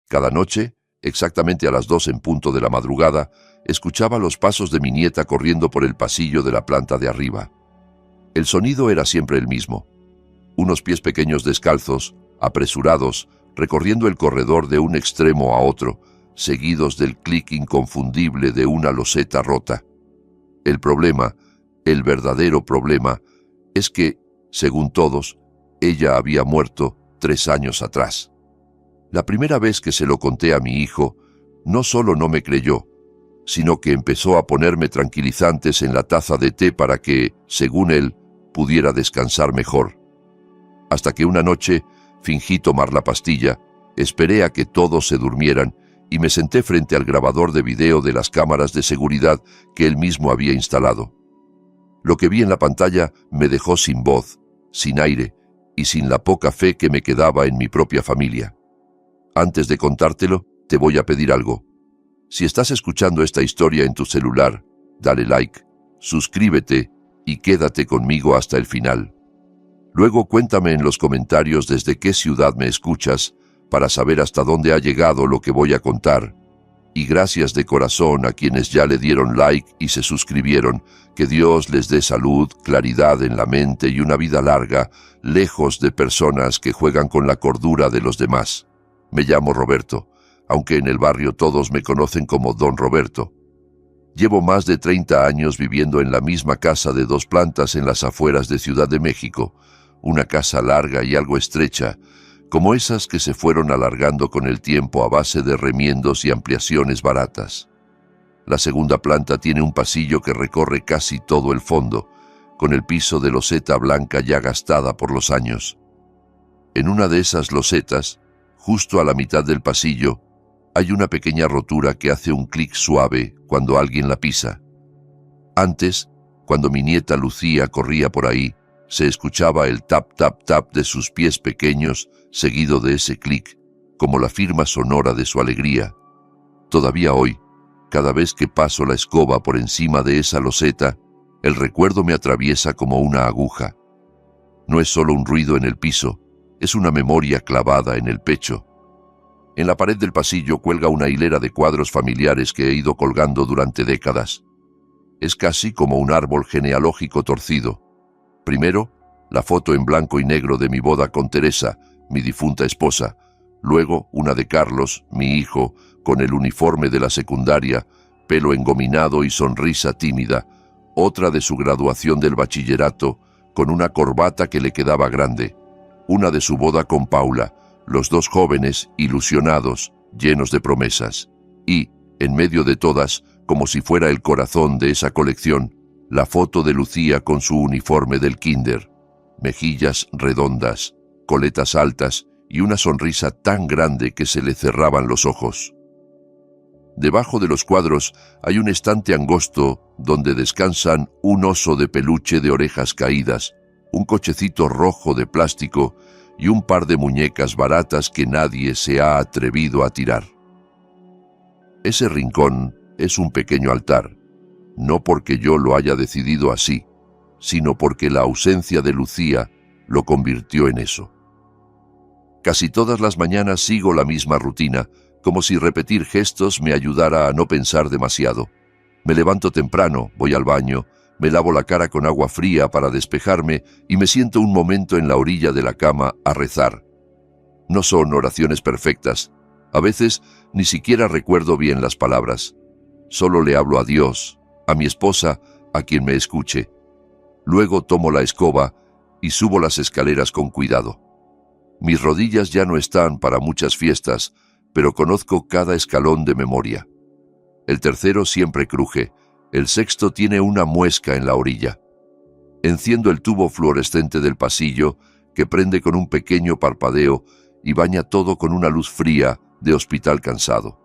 Cada noche, exactamente a las 2 en punto de la madrugada, escuchaba los pasos de mi nieta corriendo por el pasillo de la planta de arriba. El sonido era siempre el mismo. Unos pies pequeños descalzos, apresurados, recorriendo el corredor de un extremo a otro, seguidos del clic inconfundible de una loseta rota. El problema, el verdadero problema, es que, según todos, ella había muerto 3 años atrás. La primera vez que se lo conté a mi hijo, no solo no me creyó, sino que empezó a ponerme tranquilizantes en la taza de té para que, según él, pudiera descansar mejor. Hasta que una noche fingí tomar la pastilla, esperé a que todos se durmieran y me senté frente al grabador de video de las cámaras de seguridad que él mismo había instalado. Lo que vi en la pantalla me dejó sin voz, sin aire y sin la poca fe que me quedaba en mi propia familia. Antes de contártelo, te voy a pedir algo. Si estás escuchando esta historia en tu celular, dale like, suscríbete y quédate conmigo hasta el final. Luego cuéntame en los comentarios desde qué ciudad me escuchas para saber hasta dónde ha llegado lo que voy a contar. Y gracias de corazón a quienes ya le dieron like y se suscribieron. Que Dios les dé salud, claridad en la mente y una vida larga, lejos de personas que juegan con la cordura de los demás. Me llamo Roberto, aunque en el barrio todos me conocen como Don Roberto. Llevo más de 30 años viviendo en la misma casa de 2 plantas en las afueras de Ciudad de México, una casa larga y algo estrecha, como esas que se fueron alargando con el tiempo a base de remiendos y ampliaciones baratas. La segunda planta tiene un pasillo que recorre casi todo el fondo, con el piso de loseta blanca ya gastada por los años. En una de esas losetas, justo a la mitad del pasillo, hay una pequeña rotura que hace un clic suave cuando alguien la pisa. Antes, cuando mi nieta Lucía corría por ahí, se escuchaba el tap tap tap de sus pies pequeños, seguido de ese clic, como la firma sonora de su alegría. Todavía hoy, cada vez que paso la escoba por encima de esa loseta, el recuerdo me atraviesa como una aguja. No es solo un ruido en el piso, es una memoria clavada en el pecho. En la pared del pasillo cuelga una hilera de cuadros familiares que he ido colgando durante décadas. Es casi como un árbol genealógico torcido. Primero, la foto en blanco y negro de mi boda con Teresa, mi difunta esposa. Luego, una de Carlos, mi hijo, con el uniforme de la secundaria, pelo engominado y sonrisa tímida. Otra de su graduación del bachillerato, con una corbata que le quedaba grande. Una de su boda con Paula, los 2 jóvenes, ilusionados, llenos de promesas. Y, en medio de todas, como si fuera el corazón de esa colección, la foto de Lucía con su uniforme del kinder. Mejillas redondas, coletas altas y una sonrisa tan grande que se le cerraban los ojos. Debajo de los cuadros hay un estante angosto donde descansan un oso de peluche de orejas caídas, un cochecito rojo de plástico y un par de muñecas baratas que nadie se ha atrevido a tirar. Ese rincón es un pequeño altar, no porque yo lo haya decidido así, sino porque la ausencia de Lucía lo convirtió en eso. Casi todas las mañanas sigo la misma rutina, como si repetir gestos me ayudara a no pensar demasiado. Me levanto temprano, voy al baño, me lavo la cara con agua fría para despejarme y me siento un momento en la orilla de la cama a rezar. No son oraciones perfectas. A veces ni siquiera recuerdo bien las palabras. Solo le hablo a Dios, a mi esposa, a quien me escuche. Luego tomo la escoba y subo las escaleras con cuidado. Mis rodillas ya no están para muchas fiestas, pero conozco cada escalón de memoria. El tercero siempre cruje. El sexto tiene una muesca en la orilla. Enciendo el tubo fluorescente del pasillo, que prende con un pequeño parpadeo y baña todo con una luz fría de hospital cansado.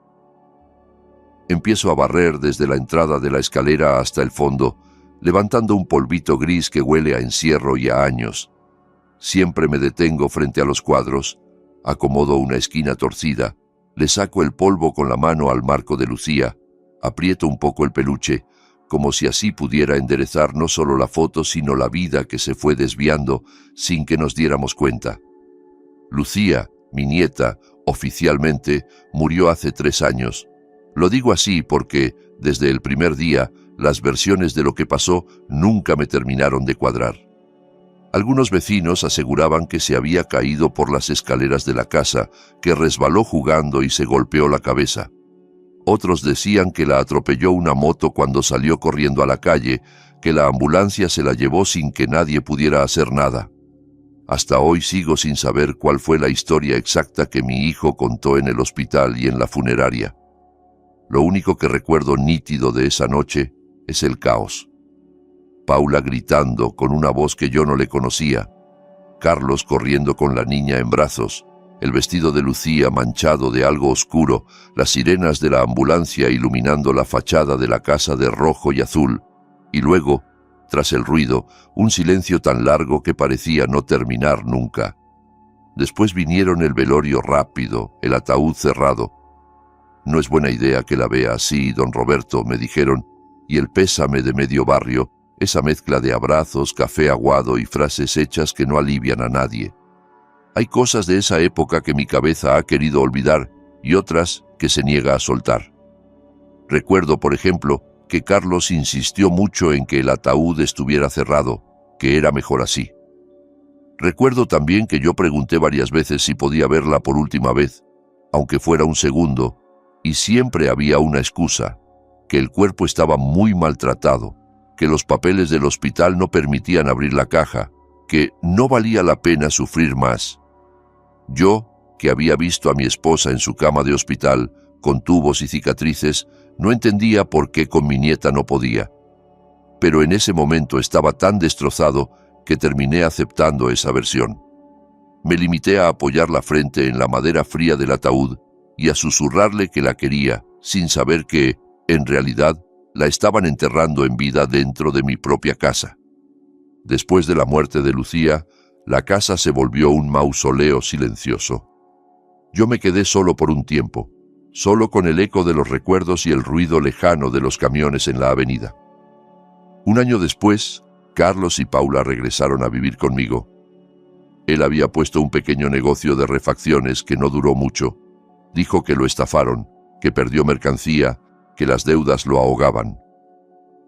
Empiezo a barrer desde la entrada de la escalera hasta el fondo, levantando un polvito gris que huele a encierro y a años. Siempre me detengo frente a los cuadros, acomodo una esquina torcida, le saco el polvo con la mano al marco de Lucía, aprieto un poco el peluche, como si así pudiera enderezar no solo la foto, sino la vida que se fue desviando sin que nos diéramos cuenta. Lucía, mi nieta, Oficialmente, murió hace 3 años. Lo digo así porque, desde el primer día, las versiones de lo que pasó nunca me terminaron de cuadrar. Algunos vecinos aseguraban que se había caído por las escaleras de la casa, que resbaló jugando y se golpeó la cabeza. Otros decían que la atropelló una moto cuando salió corriendo a la calle, que la ambulancia se la llevó sin que nadie pudiera hacer nada. Hasta hoy sigo sin saber cuál fue la historia exacta que mi hijo contó en el hospital y en la funeraria. Lo único que recuerdo nítido de esa noche es el caos. Paula gritando con una voz que yo no le conocía, Carlos corriendo con la niña en brazos, el vestido de Lucía manchado de algo oscuro, las sirenas de la ambulancia iluminando la fachada de la casa de rojo y azul, y luego, tras el ruido, un silencio tan largo que parecía no terminar nunca. Después vinieron el velorio rápido, el ataúd cerrado. No es buena idea que la vea así, don Roberto, me dijeron, y el pésame de medio barrio, esa mezcla de abrazos, café aguado y frases hechas que no alivian a nadie. Hay cosas de esa época que mi cabeza ha querido olvidar y otras que se niega a soltar. Recuerdo, por ejemplo, que Carlos insistió mucho en que el ataúd estuviera cerrado, que era mejor así. Recuerdo también que yo pregunté varias veces si podía verla por última vez, aunque fuera un segundo, y siempre había una excusa, que el cuerpo estaba muy maltratado, que los papeles del hospital no permitían abrir la caja, que no valía la pena sufrir más. Yo, que había visto a mi esposa en su cama de hospital, con tubos y cicatrices, no entendía por qué con mi nieta no podía. Pero en ese momento estaba tan destrozado que terminé aceptando esa versión. Me limité a apoyar la frente en la madera fría del ataúd y a susurrarle que la quería, sin saber que, en realidad, la estaban enterrando en vida dentro de mi propia casa. Después de la muerte de Lucía, la casa se volvió un mausoleo silencioso. Yo me quedé solo por un tiempo, solo con el eco de los recuerdos y el ruido lejano de los camiones en la avenida. Un año después, Carlos y Paula regresaron a vivir conmigo. Él había puesto un pequeño negocio de refacciones que no duró mucho. Dijo que lo estafaron, que perdió mercancía, que las deudas lo ahogaban.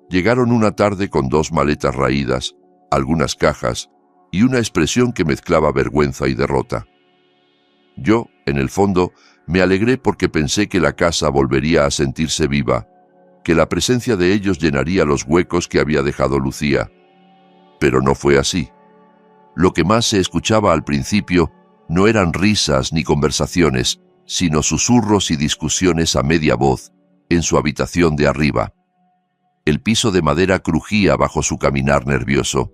Llegaron una tarde con 2 maletas raídas, algunas cajas y una expresión que mezclaba vergüenza y derrota. Yo, en el fondo, me alegré porque pensé que la casa volvería a sentirse viva, que la presencia de ellos llenaría los huecos que había dejado Lucía. Pero no fue así. Lo que más se escuchaba al principio no eran risas ni conversaciones, sino susurros y discusiones a media voz en su habitación de arriba. El piso de madera crujía bajo su caminar nervioso.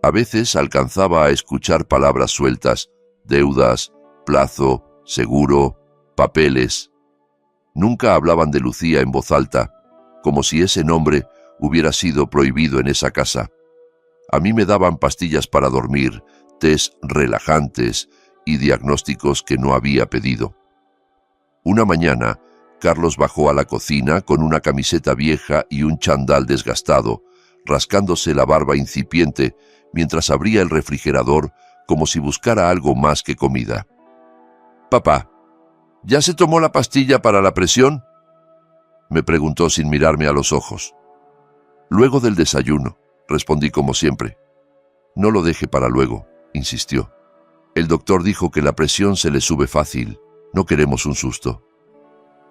A veces alcanzaba a escuchar palabras sueltas, deudas, plazo, seguro, papeles. Nunca hablaban de Lucía en voz alta, como si ese nombre hubiera sido prohibido en esa casa. A mí me daban pastillas para dormir, tés relajantes y diagnósticos que no había pedido. Una mañana, Carlos bajó a la cocina con una camiseta vieja y un chandal desgastado, rascándose la barba incipiente mientras abría el refrigerador como si buscara algo más que comida. «Papá, ¿ya se tomó la pastilla para la presión?», me preguntó sin mirarme a los ojos. «Luego del desayuno», respondí como siempre. «No lo deje para luego», insistió. «El doctor dijo que la presión se le sube fácil. No queremos un susto».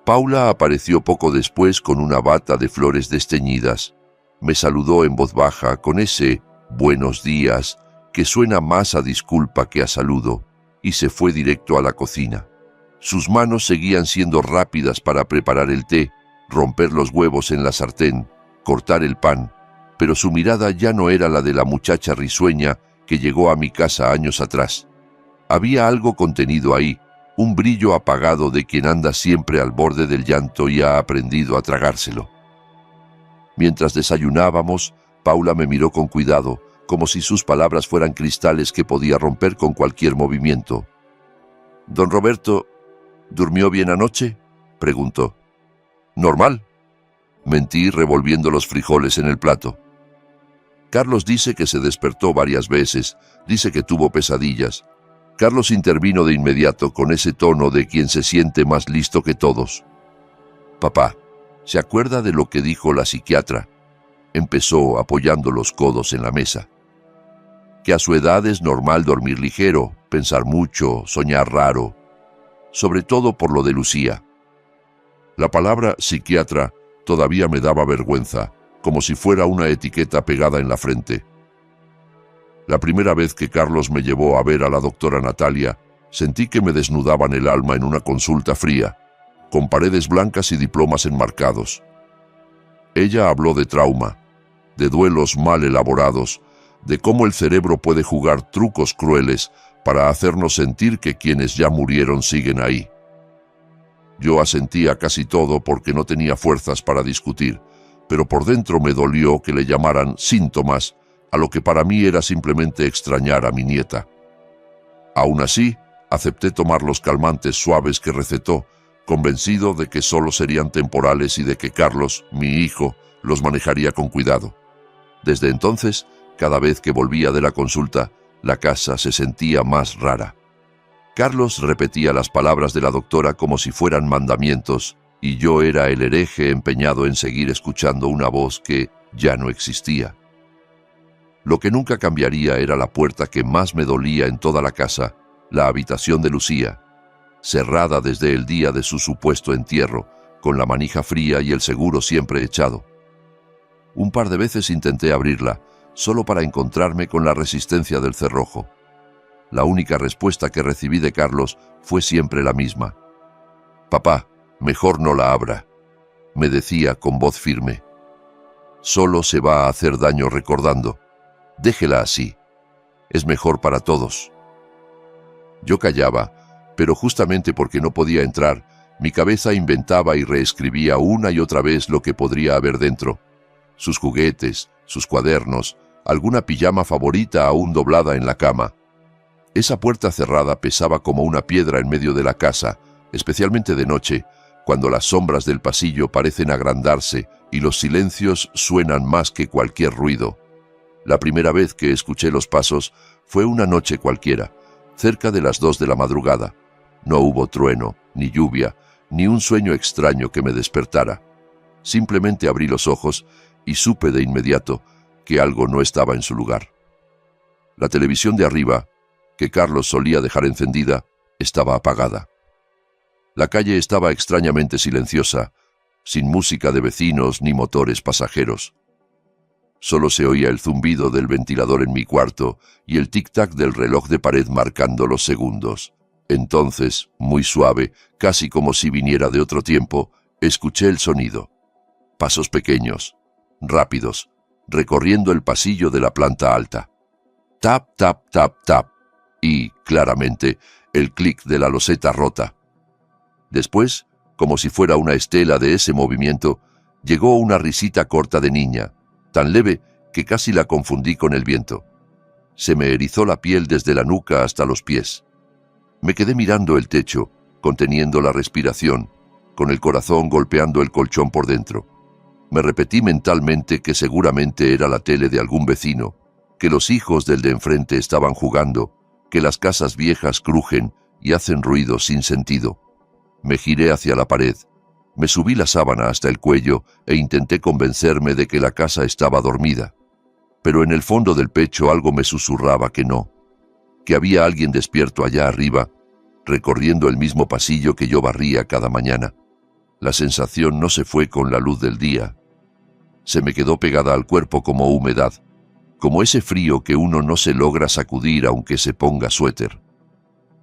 Paula apareció poco después con una bata de flores desteñidas. Me saludó en voz baja con ese «buenos días» que suena más a disculpa que a saludo, y se fue directo a la cocina. Sus manos seguían siendo rápidas para preparar el té, romper los huevos en la sartén, cortar el pan, pero su mirada ya no era la de la muchacha risueña que llegó a mi casa años atrás. Había algo contenido ahí, un brillo apagado de quien anda siempre al borde del llanto y ha aprendido a tragárselo. Mientras desayunábamos, Paula me miró con cuidado, como si sus palabras fueran cristales que podía romper con cualquier movimiento. «Don Roberto, ¿durmió bien anoche?», preguntó. «Normal», mentí revolviendo los frijoles en el plato. «Carlos dice que se despertó varias veces, dice que tuvo pesadillas. Carlos intervino de inmediato con ese tono de quien se siente más listo que todos. «Papá, ¿se acuerda de lo que dijo la psiquiatra?», empezó apoyando los codos en la mesa. «Que a su edad es normal dormir ligero, pensar mucho, soñar raro, sobre todo por lo de Lucía». La palabra psiquiatra todavía me daba vergüenza, como si fuera una etiqueta pegada en la frente. La primera vez que Carlos me llevó a ver a la doctora Natalia, sentí que me desnudaban el alma en una consulta fría, con paredes blancas y diplomas enmarcados. Ella habló de trauma, de duelos mal elaborados, de cómo el cerebro puede jugar trucos crueles para hacernos sentir que quienes ya murieron siguen ahí. Yo asentía casi todo porque no tenía fuerzas para discutir, pero por dentro me dolió que le llamaran síntomas a lo que para mí era simplemente extrañar a mi nieta. Aún así, acepté tomar los calmantes suaves que recetó, convencido de que solo serían temporales y de que Carlos, mi hijo, los manejaría con cuidado. Desde entonces, cada vez que volvía de la consulta, la casa se sentía más rara. Carlos repetía las palabras de la doctora como si fueran mandamientos, y yo era el hereje empeñado en seguir escuchando una voz que ya no existía. Lo que nunca cambiaría era la puerta que más me dolía en toda la casa, la habitación de Lucía, cerrada desde el día de su supuesto entierro, con la manija fría y el seguro siempre echado. Un par de veces intenté abrirla, solo para encontrarme con la resistencia del cerrojo. La única respuesta que recibí de Carlos fue siempre la misma. «Papá, mejor no la abra», me decía con voz firme. «Solo se va a hacer daño recordando. Déjela así. Es mejor para todos». Yo callaba, pero justamente porque no podía entrar, mi cabeza inventaba y reescribía una y otra vez lo que podría haber dentro. Sus juguetes, sus cuadernos, alguna pijama favorita aún doblada en la cama. Esa puerta cerrada pesaba como una piedra en medio de la casa, especialmente de noche, cuando las sombras del pasillo parecen agrandarse y los silencios suenan más que cualquier ruido. La primera vez que escuché los pasos fue una noche cualquiera, cerca de las 2 de la madrugada. No hubo trueno, ni lluvia, ni un sueño extraño que me despertara. Simplemente abrí los ojos y supe de inmediato que algo no estaba en su lugar. La televisión de arriba, que Carlos solía dejar encendida, estaba apagada. La calle estaba extrañamente silenciosa, sin música de vecinos ni motores pasajeros. Solo se oía el zumbido del ventilador en mi cuarto y el tic-tac del reloj de pared marcando los segundos. Entonces, muy suave, casi como si viniera de otro tiempo, escuché el sonido. Pasos pequeños, rápidos, recorriendo el pasillo de la planta alta. Tap, tap, tap, tap. Y, claramente, el clic de la loseta rota. Después, como si fuera una estela de ese movimiento, llegó una risita corta de niña, tan leve que casi la confundí con el viento. Se me erizó la piel desde la nuca hasta los pies. Me quedé mirando el techo, conteniendo la respiración, con el corazón golpeando el colchón por dentro. Me repetí mentalmente que seguramente era la tele de algún vecino, que los hijos del de enfrente estaban jugando, que las casas viejas crujen y hacen ruido sin sentido. Me giré hacia la pared, me subí la sábana hasta el cuello e intenté convencerme de que la casa estaba dormida. Pero en el fondo del pecho algo me susurraba que no, que había alguien despierto allá arriba, recorriendo el mismo pasillo que yo barría cada mañana. La sensación no se fue con la luz del día. Se me quedó pegada al cuerpo como humedad, como ese frío que uno no se logra sacudir aunque se ponga suéter.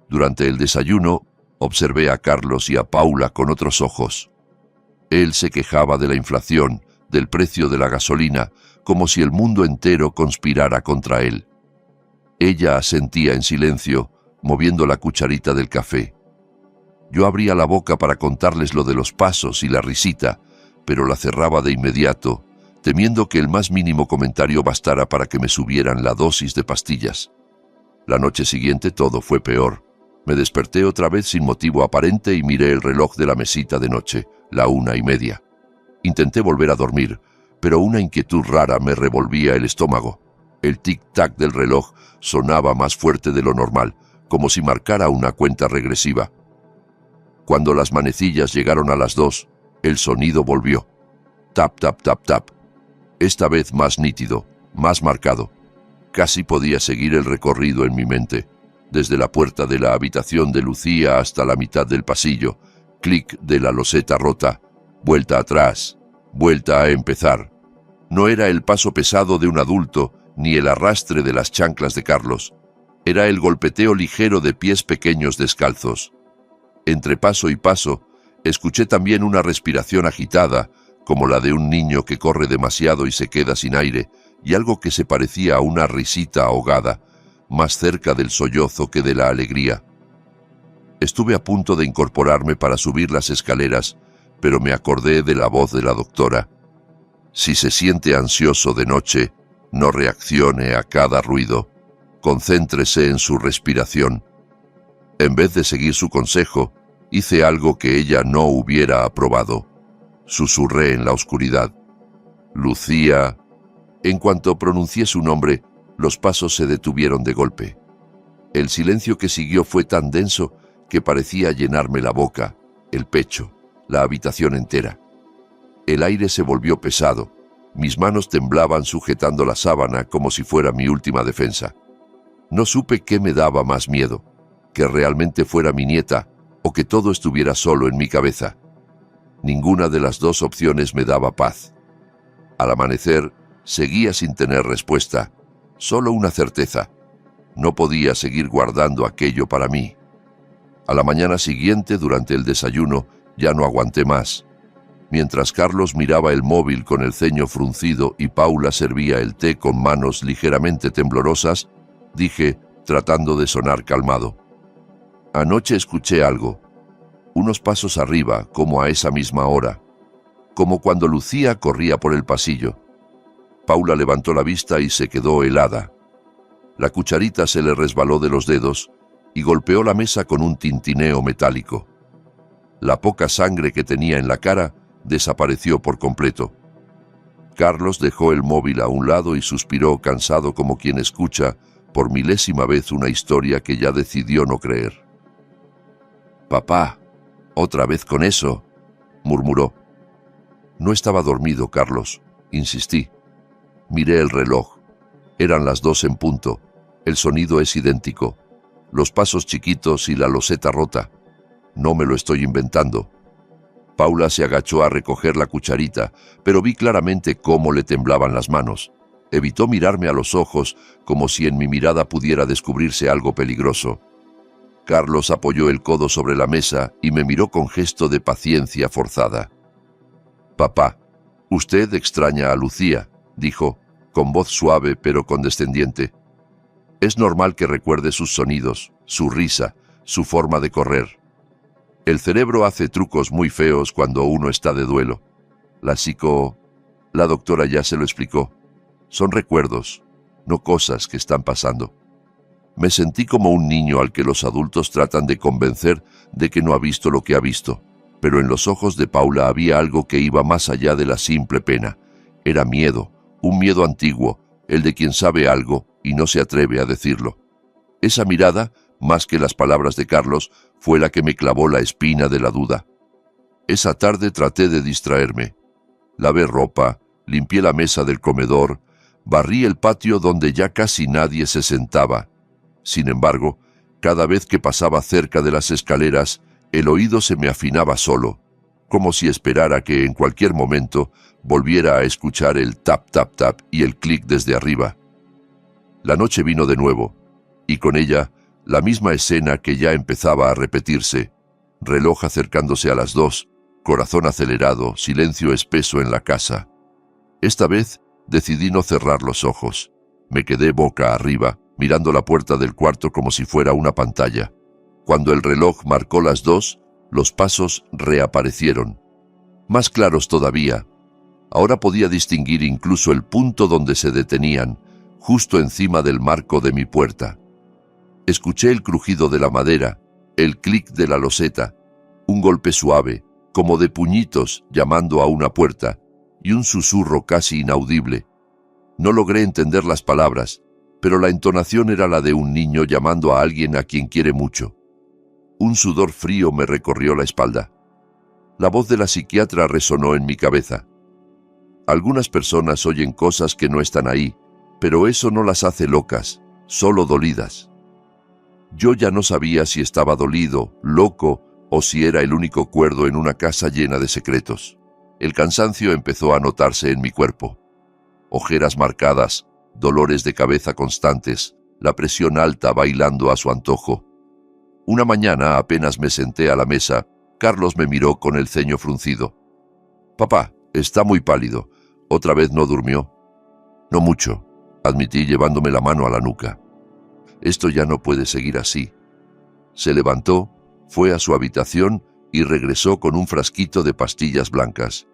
Durante el desayuno, observé a Carlos y a Paula con otros ojos. Él se quejaba de la inflación, del precio de la gasolina, como si el mundo entero conspirara contra él. Ella asentía en silencio, moviendo la cucharita del café. Yo abría la boca para contarles lo de los pasos y la risita, pero la cerraba de inmediato, temiendo que el más mínimo comentario bastara para que me subieran la dosis de pastillas. La noche siguiente todo fue peor. Me desperté otra vez sin motivo aparente y miré el reloj de la mesita de noche, la 1:30. Intenté volver a dormir, pero una inquietud rara me revolvía el estómago. El tic-tac del reloj sonaba más fuerte de lo normal, como si marcara una cuenta regresiva. Cuando las manecillas llegaron a las 2, el sonido volvió. Tap, tap, tap, tap. Esta vez más nítido, más marcado. Casi podía seguir el recorrido en mi mente, desde la puerta de la habitación de Lucía hasta la mitad del pasillo, clic de la loseta rota, vuelta atrás, vuelta a empezar. No era el paso pesado de un adulto, ni el arrastre de las chanclas de Carlos. Era el golpeteo ligero de pies pequeños descalzos. Entre paso y paso, escuché también una respiración agitada, como la de un niño que corre demasiado y se queda sin aire, y algo que se parecía a una risita ahogada, más cerca del sollozo que de la alegría. Estuve a punto de incorporarme para subir las escaleras, pero me acordé de la voz de la doctora. Si se siente ansioso de noche, no reaccione a cada ruido. Concéntrese en su respiración. En vez de seguir su consejo, hice algo que ella no hubiera aprobado. Susurré en la oscuridad. Lucía. En cuanto pronuncié su nombre, los pasos se detuvieron de golpe. El silencio que siguió fue tan denso que parecía llenarme la boca, el pecho, la habitación entera. El aire se volvió pesado. Mis manos temblaban sujetando la sábana como si fuera mi última defensa. No supe qué me daba más miedo, que realmente fuera mi nieta o que todo estuviera solo en mi cabeza. Ninguna de las dos opciones me daba paz. Al amanecer, seguía sin tener respuesta, solo una certeza. No podía seguir guardando aquello para mí. A la mañana siguiente, durante el desayuno, ya no aguanté más. Mientras Carlos miraba el móvil con el ceño fruncido y Paula servía el té con manos ligeramente temblorosas, dije, tratando de sonar calmado. Anoche escuché algo. Unos pasos arriba, como a esa misma hora. Como cuando Lucía corría por el pasillo. Paula levantó la vista y se quedó helada. La cucharita se le resbaló de los dedos y golpeó la mesa con un tintineo metálico. La poca sangre que tenía en la cara desapareció por completo. Carlos dejó el móvil a un lado y suspiró cansado como quien escucha por milésima vez una historia que ya decidió no creer. «Papá, otra vez con eso», murmuró. No estaba dormido, Carlos, insistí. Miré el reloj. Eran las 2 en punto. El sonido es idéntico. Los pasos chiquitos y la loseta rota. No me lo estoy inventando. Paula se agachó a recoger la cucharita, pero vi claramente cómo le temblaban las manos. Evitó mirarme a los ojos, como si en mi mirada pudiera descubrirse algo peligroso. Carlos apoyó el codo sobre la mesa y me miró con gesto de paciencia forzada. «Papá, usted extraña a Lucía», dijo, con voz suave pero condescendiente. «Es normal que recuerde sus sonidos, su risa, su forma de correr. El cerebro hace trucos muy feos cuando uno está de duelo. La doctora ya se lo explicó. Son recuerdos, no cosas que están pasando». Me sentí como un niño al que los adultos tratan de convencer de que no ha visto lo que ha visto, pero en los ojos de Paula había algo que iba más allá de la simple pena. Era miedo, un miedo antiguo, el de quien sabe algo y no se atreve a decirlo. Esa mirada, más que las palabras de Carlos, fue la que me clavó la espina de la duda. Esa tarde traté de distraerme. Lavé ropa, limpié la mesa del comedor, barrí el patio donde ya casi nadie se sentaba. Sin embargo, cada vez que pasaba cerca de las escaleras, el oído se me afinaba solo, como si esperara que en cualquier momento volviera a escuchar el tap, tap, tap y el clic desde arriba. La noche vino de nuevo, y con ella la misma escena que ya empezaba a repetirse. Reloj acercándose a las 2, corazón acelerado, silencio espeso en la casa. Esta vez decidí no cerrar los ojos. Me quedé boca arriba, mirando la puerta del cuarto como si fuera una pantalla. Cuando el reloj marcó las 2, los pasos reaparecieron. Más claros todavía. Ahora podía distinguir incluso el punto donde se detenían, justo encima del marco de mi puerta. Escuché el crujido de la madera, el clic de la loseta, un golpe suave, como de puñitos llamando a una puerta, y un susurro casi inaudible. No logré entender las palabras, pero la entonación era la de un niño llamando a alguien a quien quiere mucho. Un sudor frío me recorrió la espalda. La voz de la psiquiatra resonó en mi cabeza. Algunas personas oyen cosas que no están ahí, pero eso no las hace locas, solo dolidas. Yo ya no sabía si estaba dolido, loco, o si era el único cuerdo en una casa llena de secretos. El cansancio empezó a notarse en mi cuerpo. Ojeras marcadas, dolores de cabeza constantes, la presión alta bailando a su antojo. Una mañana, apenas me senté a la mesa, Carlos me miró con el ceño fruncido. «Papá, está muy pálido. ¿Otra vez no durmió?» «No mucho», admití llevándome la mano a la nuca. «Esto ya no puede seguir así». Se levantó, fue a su habitación y regresó con un frasquito de pastillas blancas.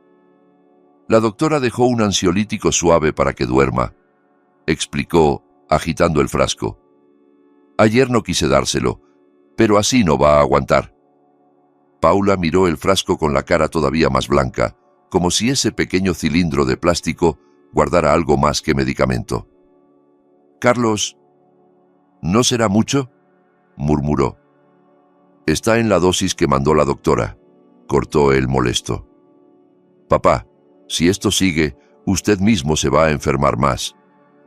«La doctora dejó un ansiolítico suave para que duerma», explicó, agitando el frasco. «Ayer no quise dárselo, pero así no va a aguantar». Paula miró el frasco con la cara todavía más blanca, como si ese pequeño cilindro de plástico guardara algo más que medicamento. «Carlos, ¿no será mucho?», murmuró. «Está en la dosis que mandó la doctora», cortó él molesto. «Papá, si esto sigue, usted mismo se va a enfermar más.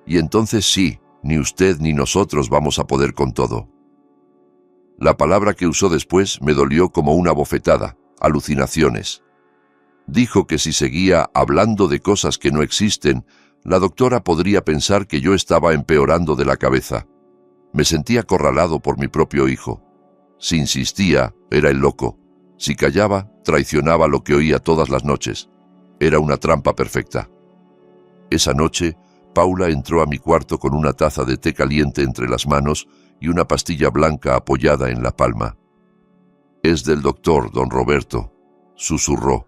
Y entonces sí, ni usted ni nosotros vamos a poder con todo». La palabra que usó después me dolió como una bofetada, alucinaciones. Dijo que si seguía hablando de cosas que no existen, la doctora podría pensar que yo estaba empeorando de la cabeza. Me sentía acorralado por mi propio hijo. Si insistía, era el loco. Si callaba, traicionaba lo que oía todas las noches. Era una trampa perfecta. Esa noche, Paula entró a mi cuarto con una taza de té caliente entre las manos y una pastilla blanca apoyada en la palma. «Es del doctor, don Roberto», susurró.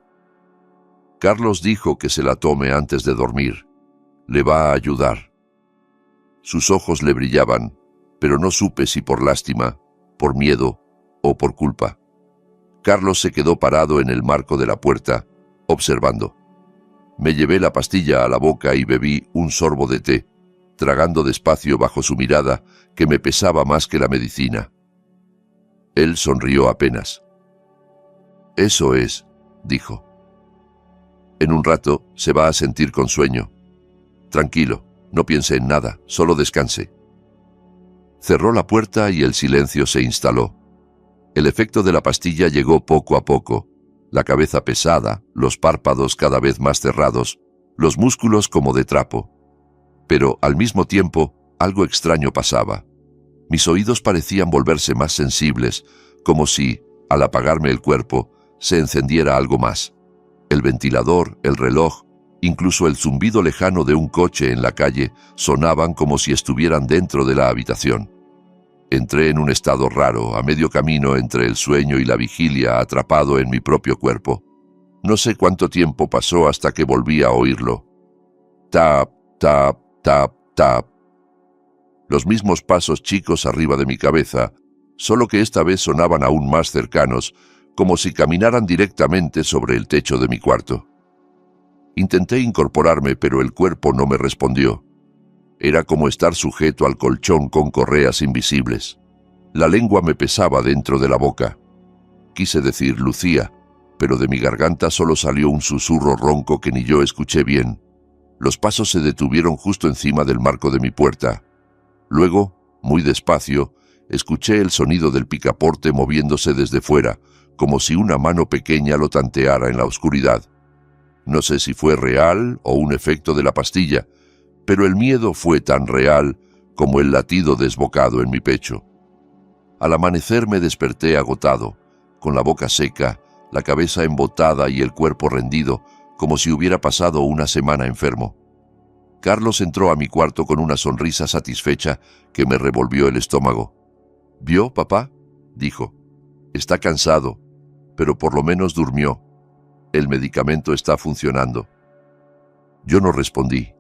«Carlos dijo que se la tome antes de dormir. Le va a ayudar». Sus ojos le brillaban, pero no supe si por lástima, por miedo o por culpa. Carlos se quedó parado en el marco de la puerta, observando. Me llevé la pastilla a la boca y bebí un sorbo de té, tragando despacio bajo su mirada que me pesaba más que la medicina. Él sonrió apenas. «Eso es», dijo. «En un rato se va a sentir con sueño. Tranquilo, no piense en nada, solo descanse». Cerró la puerta y el silencio se instaló. El efecto de la pastilla llegó poco a poco. La cabeza pesada, los párpados cada vez más cerrados, los músculos como de trapo. Pero, al mismo tiempo, algo extraño pasaba. Mis oídos parecían volverse más sensibles, como si, al apagarme el cuerpo, se encendiera algo más. El ventilador, el reloj, incluso el zumbido lejano de un coche en la calle sonaban como si estuvieran dentro de la habitación. Entré en un estado raro, a medio camino entre el sueño y la vigilia, atrapado en mi propio cuerpo. No sé cuánto tiempo pasó hasta que volví a oírlo. Tap, tap, tap, tap. Los mismos pasos chicos arriba de mi cabeza, solo que esta vez sonaban aún más cercanos, como si caminaran directamente sobre el techo de mi cuarto. Intenté incorporarme, pero el cuerpo no me respondió. Era como estar sujeto al colchón con correas invisibles. La lengua me pesaba dentro de la boca. Quise decir Lucía, pero de mi garganta solo salió un susurro ronco que ni yo escuché bien. Los pasos se detuvieron justo encima del marco de mi puerta. Luego, muy despacio, escuché el sonido del picaporte moviéndose desde fuera, como si una mano pequeña lo tanteara en la oscuridad. No sé si fue real o un efecto de la pastilla, pero el miedo fue tan real como el latido desbocado en mi pecho. Al amanecer me desperté agotado, con la boca seca, la cabeza embotada y el cuerpo rendido, como si hubiera pasado una semana enfermo. Carlos entró a mi cuarto con una sonrisa satisfecha que me revolvió el estómago. «¿Vio, papá?», dijo. «Está cansado, pero por lo menos durmió. El medicamento está funcionando». Yo no respondí.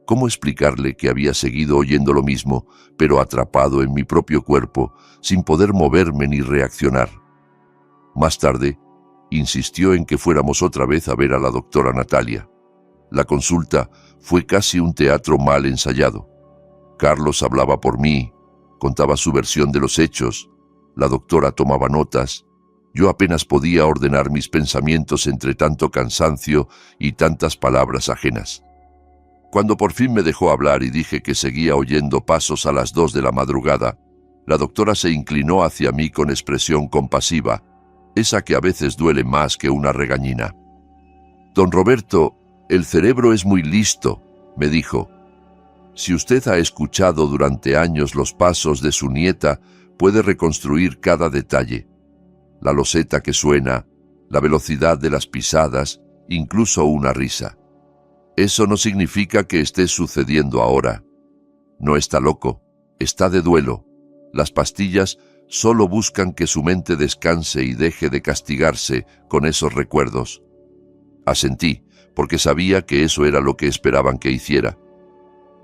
¿Cómo explicarle que había seguido oyendo lo mismo, pero atrapado en mi propio cuerpo, sin poder moverme ni reaccionar? Más tarde, insistió en que fuéramos otra vez a ver a la doctora Natalia. La consulta fue casi un teatro mal ensayado. Carlos hablaba por mí, contaba su versión de los hechos, la doctora tomaba notas. Yo apenas podía ordenar mis pensamientos entre tanto cansancio y tantas palabras ajenas. Cuando por fin me dejó hablar y dije que seguía oyendo pasos a las 2 de la madrugada, la doctora se inclinó hacia mí con expresión compasiva, esa que a veces duele más que una regañina. «Don Roberto, el cerebro es muy listo», me dijo. «Si usted ha escuchado durante años los pasos de su nieta, puede reconstruir cada detalle. La loseta que suena, la velocidad de las pisadas, incluso una risa. Eso no significa que esté sucediendo ahora. No está loco, está de duelo. Las pastillas solo buscan que su mente descanse y deje de castigarse con esos recuerdos». Asentí, porque sabía que eso era lo que esperaban que hiciera.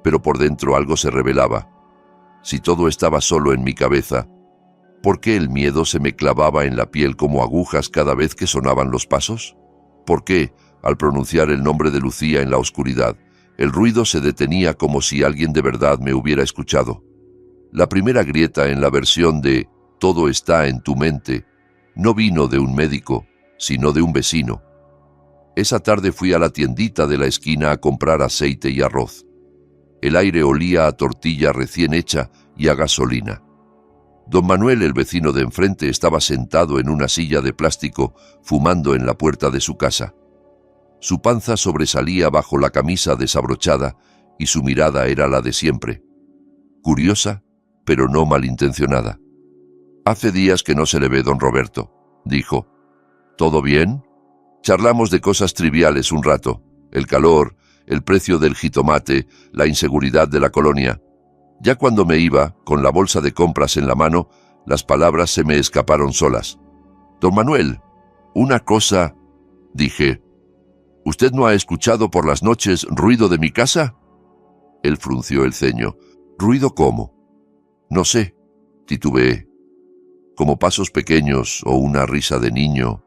Pero por dentro algo se rebelaba. Si todo estaba solo en mi cabeza, ¿por qué el miedo se me clavaba en la piel como agujas cada vez que sonaban los pasos? ¿Por qué, al pronunciar el nombre de Lucía en la oscuridad, el ruido se detenía como si alguien de verdad me hubiera escuchado? La primera grieta en la versión de «Todo está en tu mente» no vino de un médico, sino de un vecino. Esa tarde fui a la tiendita de la esquina a comprar aceite y arroz. El aire olía a tortilla recién hecha y a gasolina. Don Manuel, el vecino de enfrente, estaba sentado en una silla de plástico, fumando en la puerta de su casa. Su panza sobresalía bajo la camisa desabrochada y su mirada era la de siempre. Curiosa, pero no malintencionada. «Hace días que no se le ve, don Roberto», dijo. «¿Todo bien?» Charlamos de cosas triviales un rato. El calor, el precio del jitomate, la inseguridad de la colonia. Ya cuando me iba, con la bolsa de compras en la mano, las palabras se me escaparon solas. «Don Manuel, una cosa», dije. «¿Usted no ha escuchado por las noches ruido de mi casa?» Él frunció el ceño. «¿Ruido cómo?» «No sé», titubeé. «Como pasos pequeños o una risa de niño.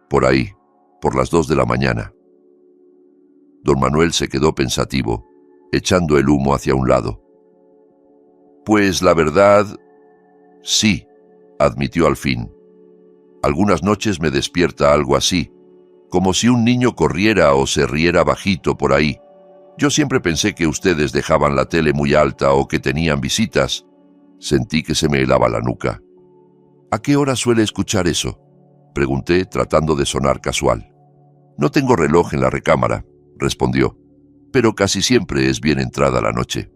Por ahí, por las 2 de la mañana». Don Manuel se quedó pensativo, echando el humo hacia un lado. «Pues la verdad, sí», admitió al fin. «Algunas noches me despierta algo así, como si un niño corriera o se riera bajito por ahí. Yo siempre pensé que ustedes dejaban la tele muy alta o que tenían visitas». Sentí que se me helaba la nuca. «¿A qué hora suele escuchar eso?», pregunté, tratando de sonar casual. «No tengo reloj en la recámara», respondió, «pero casi siempre es bien entrada la noche.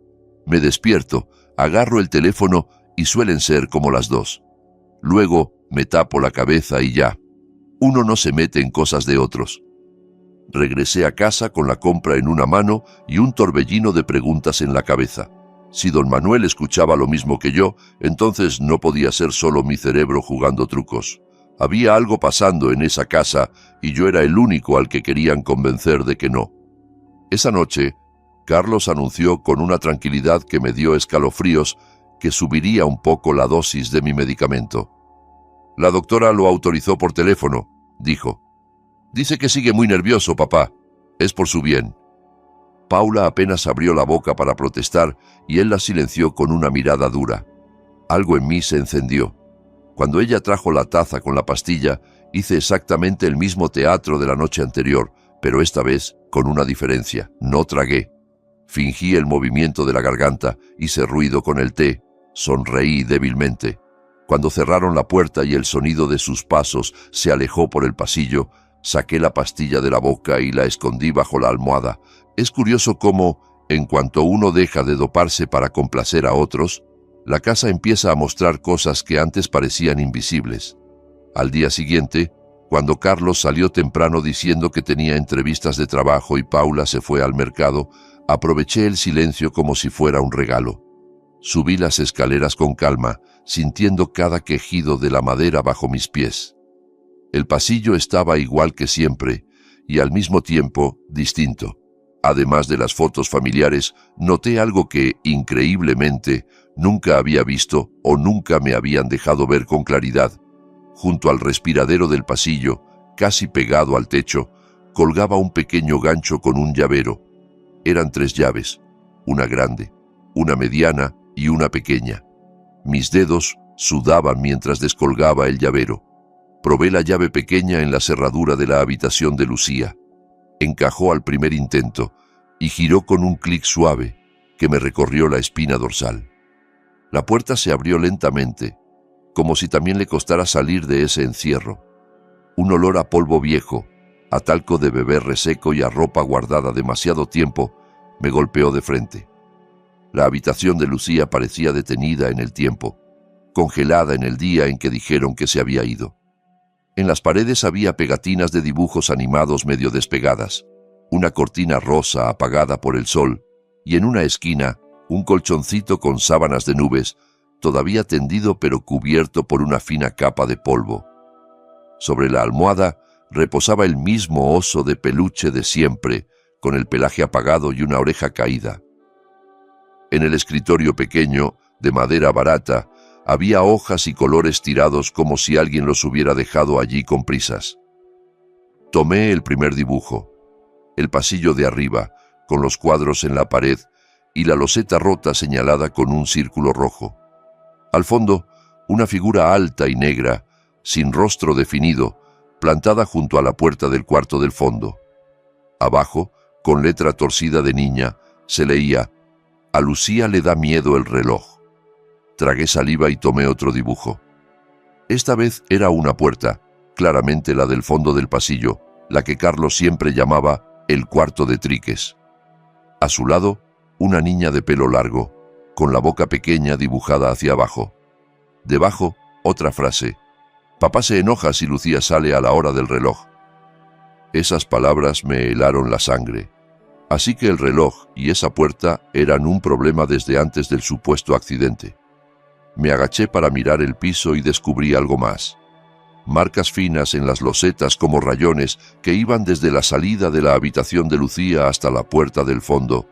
Me despierto, agarro el teléfono y suelen ser como las 2. Luego me tapo la cabeza y ya. Uno no se mete en cosas de otros». Regresé a casa con la compra en una mano y un torbellino de preguntas en la cabeza. Si don Manuel escuchaba lo mismo que yo, entonces no podía ser solo mi cerebro jugando trucos. Había algo pasando en esa casa y yo era el único al que querían convencer de que no. Esa noche, Carlos anunció con una tranquilidad que me dio escalofríos que subiría un poco la dosis de mi medicamento. «La doctora lo autorizó por teléfono», dijo. «Dice que sigue muy nervioso, papá. Es por su bien». Paula apenas abrió la boca para protestar y él la silenció con una mirada dura. Algo en mí se encendió. Cuando ella trajo la taza con la pastilla, hice exactamente el mismo teatro de la noche anterior, pero esta vez con una diferencia. No tragué. Fingí el movimiento de la garganta, hice ruido con el té, sonreí débilmente. Cuando cerraron la puerta y el sonido de sus pasos se alejó por el pasillo, saqué la pastilla de la boca y la escondí bajo la almohada. Es curioso cómo, en cuanto uno deja de doparse para complacer a otros, la casa empieza a mostrar cosas que antes parecían invisibles. Al día siguiente, cuando Carlos salió temprano diciendo que tenía entrevistas de trabajo y Paula se fue al mercado, aproveché el silencio como si fuera un regalo. Subí las escaleras con calma, sintiendo cada quejido de la madera bajo mis pies. El pasillo estaba igual que siempre, y al mismo tiempo distinto. Además de las fotos familiares, noté algo que, increíblemente, nunca había visto o nunca me habían dejado ver con claridad. Junto al respiradero del pasillo, casi pegado al techo, colgaba un pequeño gancho con un llavero. Eran 3 llaves, una grande, una mediana y una pequeña. Mis dedos sudaban mientras descolgaba el llavero. Probé la llave pequeña en la cerradura de la habitación de Lucía. Encajó al primer intento y giró con un clic suave que me recorrió la espina dorsal. La puerta se abrió lentamente, como si también le costara salir de ese encierro. Un olor a polvo viejo, a talco de bebé reseco y a ropa guardada demasiado tiempo, me golpeó de frente. La habitación de Lucía parecía detenida en el tiempo, congelada en el día en que dijeron que se había ido. En las paredes había pegatinas de dibujos animados medio despegadas, una cortina rosa apagada por el sol, y en una esquina un colchoncito con sábanas de nubes, todavía tendido pero cubierto por una fina capa de polvo. Sobre la almohada reposaba el mismo oso de peluche de siempre, con el pelaje apagado y una oreja caída. En el escritorio pequeño, de madera barata, había hojas y colores tirados como si alguien los hubiera dejado allí con prisas. Tomé el primer dibujo, el pasillo de arriba, con los cuadros en la pared y la loseta rota señalada con un círculo rojo. Al fondo, una figura alta y negra, sin rostro definido, plantada junto a la puerta del cuarto del fondo. Abajo, con letra torcida de niña, se leía: «A Lucía le da miedo el reloj». Tragué saliva y tomé otro dibujo. Esta vez era una puerta, claramente la del fondo del pasillo, la que Carlos siempre llamaba el cuarto de Triques. A su lado, una niña de pelo largo, con la boca pequeña dibujada hacia abajo. Debajo, otra frase: «Papá se enoja si Lucía sale a la hora del reloj». Esas palabras me helaron la sangre. Así que el reloj y esa puerta eran un problema desde antes del supuesto accidente. Me agaché para mirar el piso y descubrí algo más. Marcas finas en las losetas como rayones que iban desde la salida de la habitación de Lucía hasta la puerta del fondo.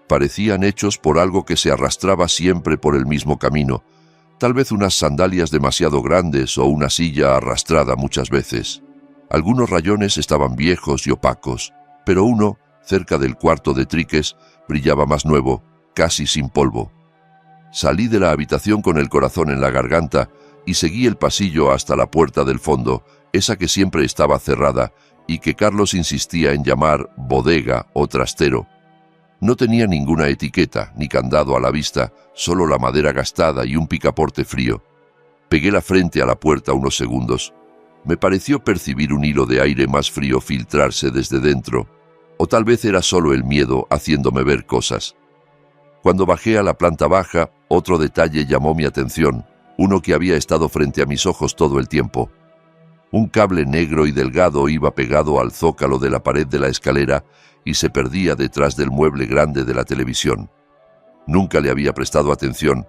Parecían hechos por algo que se arrastraba siempre por el mismo camino, tal vez unas sandalias demasiado grandes o una silla arrastrada muchas veces. Algunos rayones estaban viejos y opacos, pero uno, cerca del cuarto de Triques, brillaba más nuevo, casi sin polvo. Salí de la habitación con el corazón en la garganta y seguí el pasillo hasta la puerta del fondo, esa que siempre estaba cerrada y que Carlos insistía en llamar bodega o trastero. No tenía ninguna etiqueta ni candado a la vista, solo la madera gastada y un picaporte frío. Pegué la frente a la puerta unos segundos. Me pareció percibir un hilo de aire más frío filtrarse desde dentro, o tal vez era solo el miedo haciéndome ver cosas. Cuando bajé a la planta baja, otro detalle llamó mi atención, uno que había estado frente a mis ojos todo el tiempo. Un cable negro y delgado iba pegado al zócalo de la pared de la escalera y se perdía detrás del mueble grande de la televisión. Nunca le había prestado atención.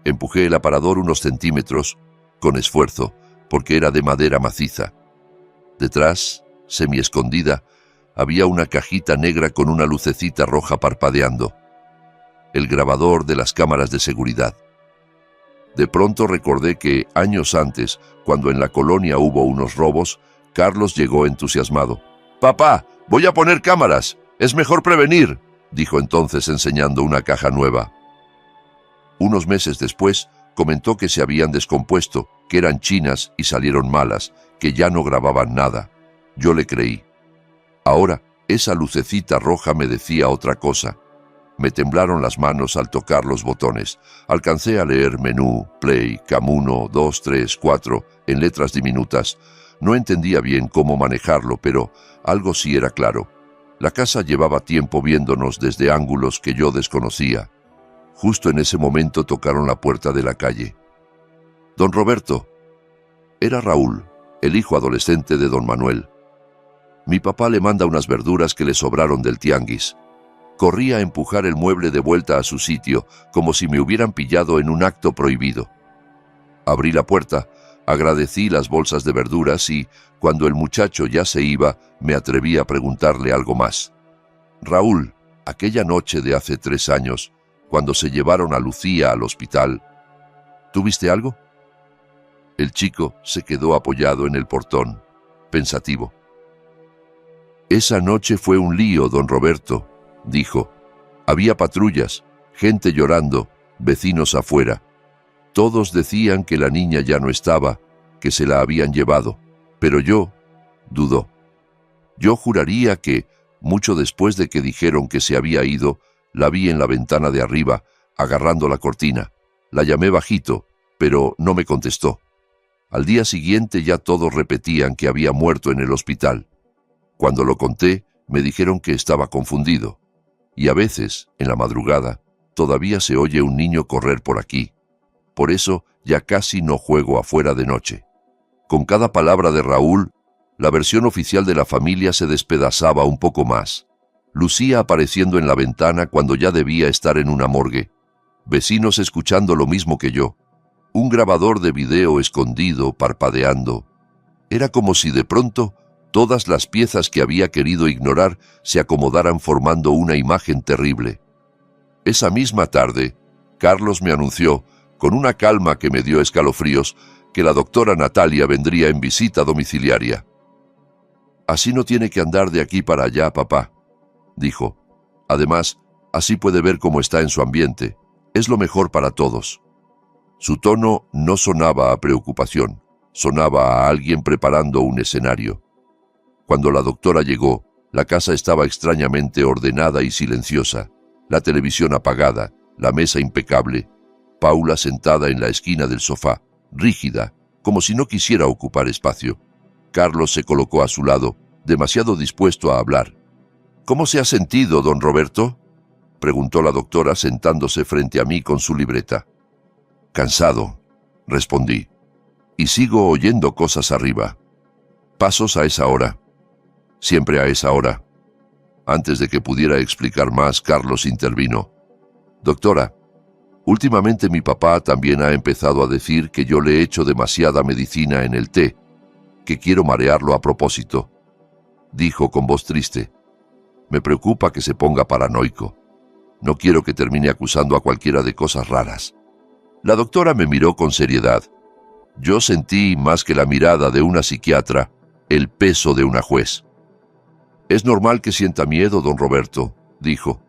Empujé el aparador unos centímetros, con esfuerzo, porque era de madera maciza. Detrás, semi-escondida, había una cajita negra con una lucecita roja parpadeando. El grabador de las cámaras de seguridad. De pronto recordé que, años antes, cuando en la colonia hubo unos robos, Carlos llegó entusiasmado. «¡Papá, voy a poner cámaras! ¡Es mejor prevenir!», dijo entonces enseñando una caja nueva. Unos meses después, comentó que se habían descompuesto, que eran chinas y salieron malas, que ya no grababan nada. Yo le creí. Ahora, esa lucecita roja me decía otra cosa. Me temblaron las manos al tocar los botones. Alcancé a leer menú, play, cam 1, 2, 3, 4, en letras diminutas. No entendía bien cómo manejarlo, pero algo sí era claro. La casa llevaba tiempo viéndonos desde ángulos que yo desconocía. Justo en ese momento tocaron la puerta de la calle. «Don Roberto». Era Raúl, el hijo adolescente de don Manuel. «Mi papá le manda unas verduras que le sobraron del tianguis». Corrí a empujar el mueble de vuelta a su sitio, como si me hubieran pillado en un acto prohibido. Abrí la puerta, agradecí las bolsas de verduras y, cuando el muchacho ya se iba, me atreví a preguntarle algo más. «Raúl, aquella noche de hace 3 años, cuando se llevaron a Lucía al hospital, ¿tuviste algo?». El chico se quedó apoyado en el portón, pensativo. «Esa noche fue un lío, don Roberto», dijo. «Había patrullas, gente llorando, vecinos afuera. Todos decían que la niña ya no estaba, que se la habían llevado, pero yo dudó. Yo juraría que, mucho después de que dijeron que se había ido, la vi en la ventana de arriba, agarrando la cortina. La llamé bajito, pero no me contestó. Al día siguiente ya todos repetían que había muerto en el hospital. Cuando lo conté, me dijeron que estaba confundido. Y a veces, en la madrugada, todavía se oye un niño correr por aquí. Por eso ya casi no juego afuera de noche. Con cada palabra de Raúl, la versión oficial de la familia se despedazaba un poco más. Lucía apareciendo en la ventana cuando ya debía estar en una morgue. Vecinos escuchando lo mismo que yo. Un grabador de video escondido, parpadeando. Era como si de pronto todas las piezas que había querido ignorar se acomodaran formando una imagen terrible. Esa misma tarde, Carlos me anunció, con una calma que me dio escalofríos, que la doctora Natalia vendría en visita domiciliaria. «Así no tiene que andar de aquí para allá, papá», dijo. «Además, así puede ver cómo está en su ambiente. Es lo mejor para todos». Su tono no sonaba a preocupación, sonaba a alguien preparando un escenario. Cuando la doctora llegó, la casa estaba extrañamente ordenada y silenciosa, la televisión apagada, la mesa impecable, Paula sentada en la esquina del sofá, rígida, como si no quisiera ocupar espacio. Carlos se colocó a su lado, demasiado dispuesto a hablar. «¿Cómo se ha sentido, don Roberto?», preguntó la doctora sentándose frente a mí con su libreta. «Cansado», respondí, «y sigo oyendo cosas arriba. Pasos a esa hora. Siempre a esa hora». Antes de que pudiera explicar más, Carlos intervino. «Doctora, últimamente mi papá también ha empezado a decir que yo le echo demasiada medicina en el té, que quiero marearlo a propósito», dijo con voz triste. «Me preocupa que se ponga paranoico. No quiero que termine acusando a cualquiera de cosas raras». La doctora me miró con seriedad. Yo sentí, más que la mirada de una psiquiatra, el peso de una juez. «Es normal que sienta miedo, don Roberto», dijo.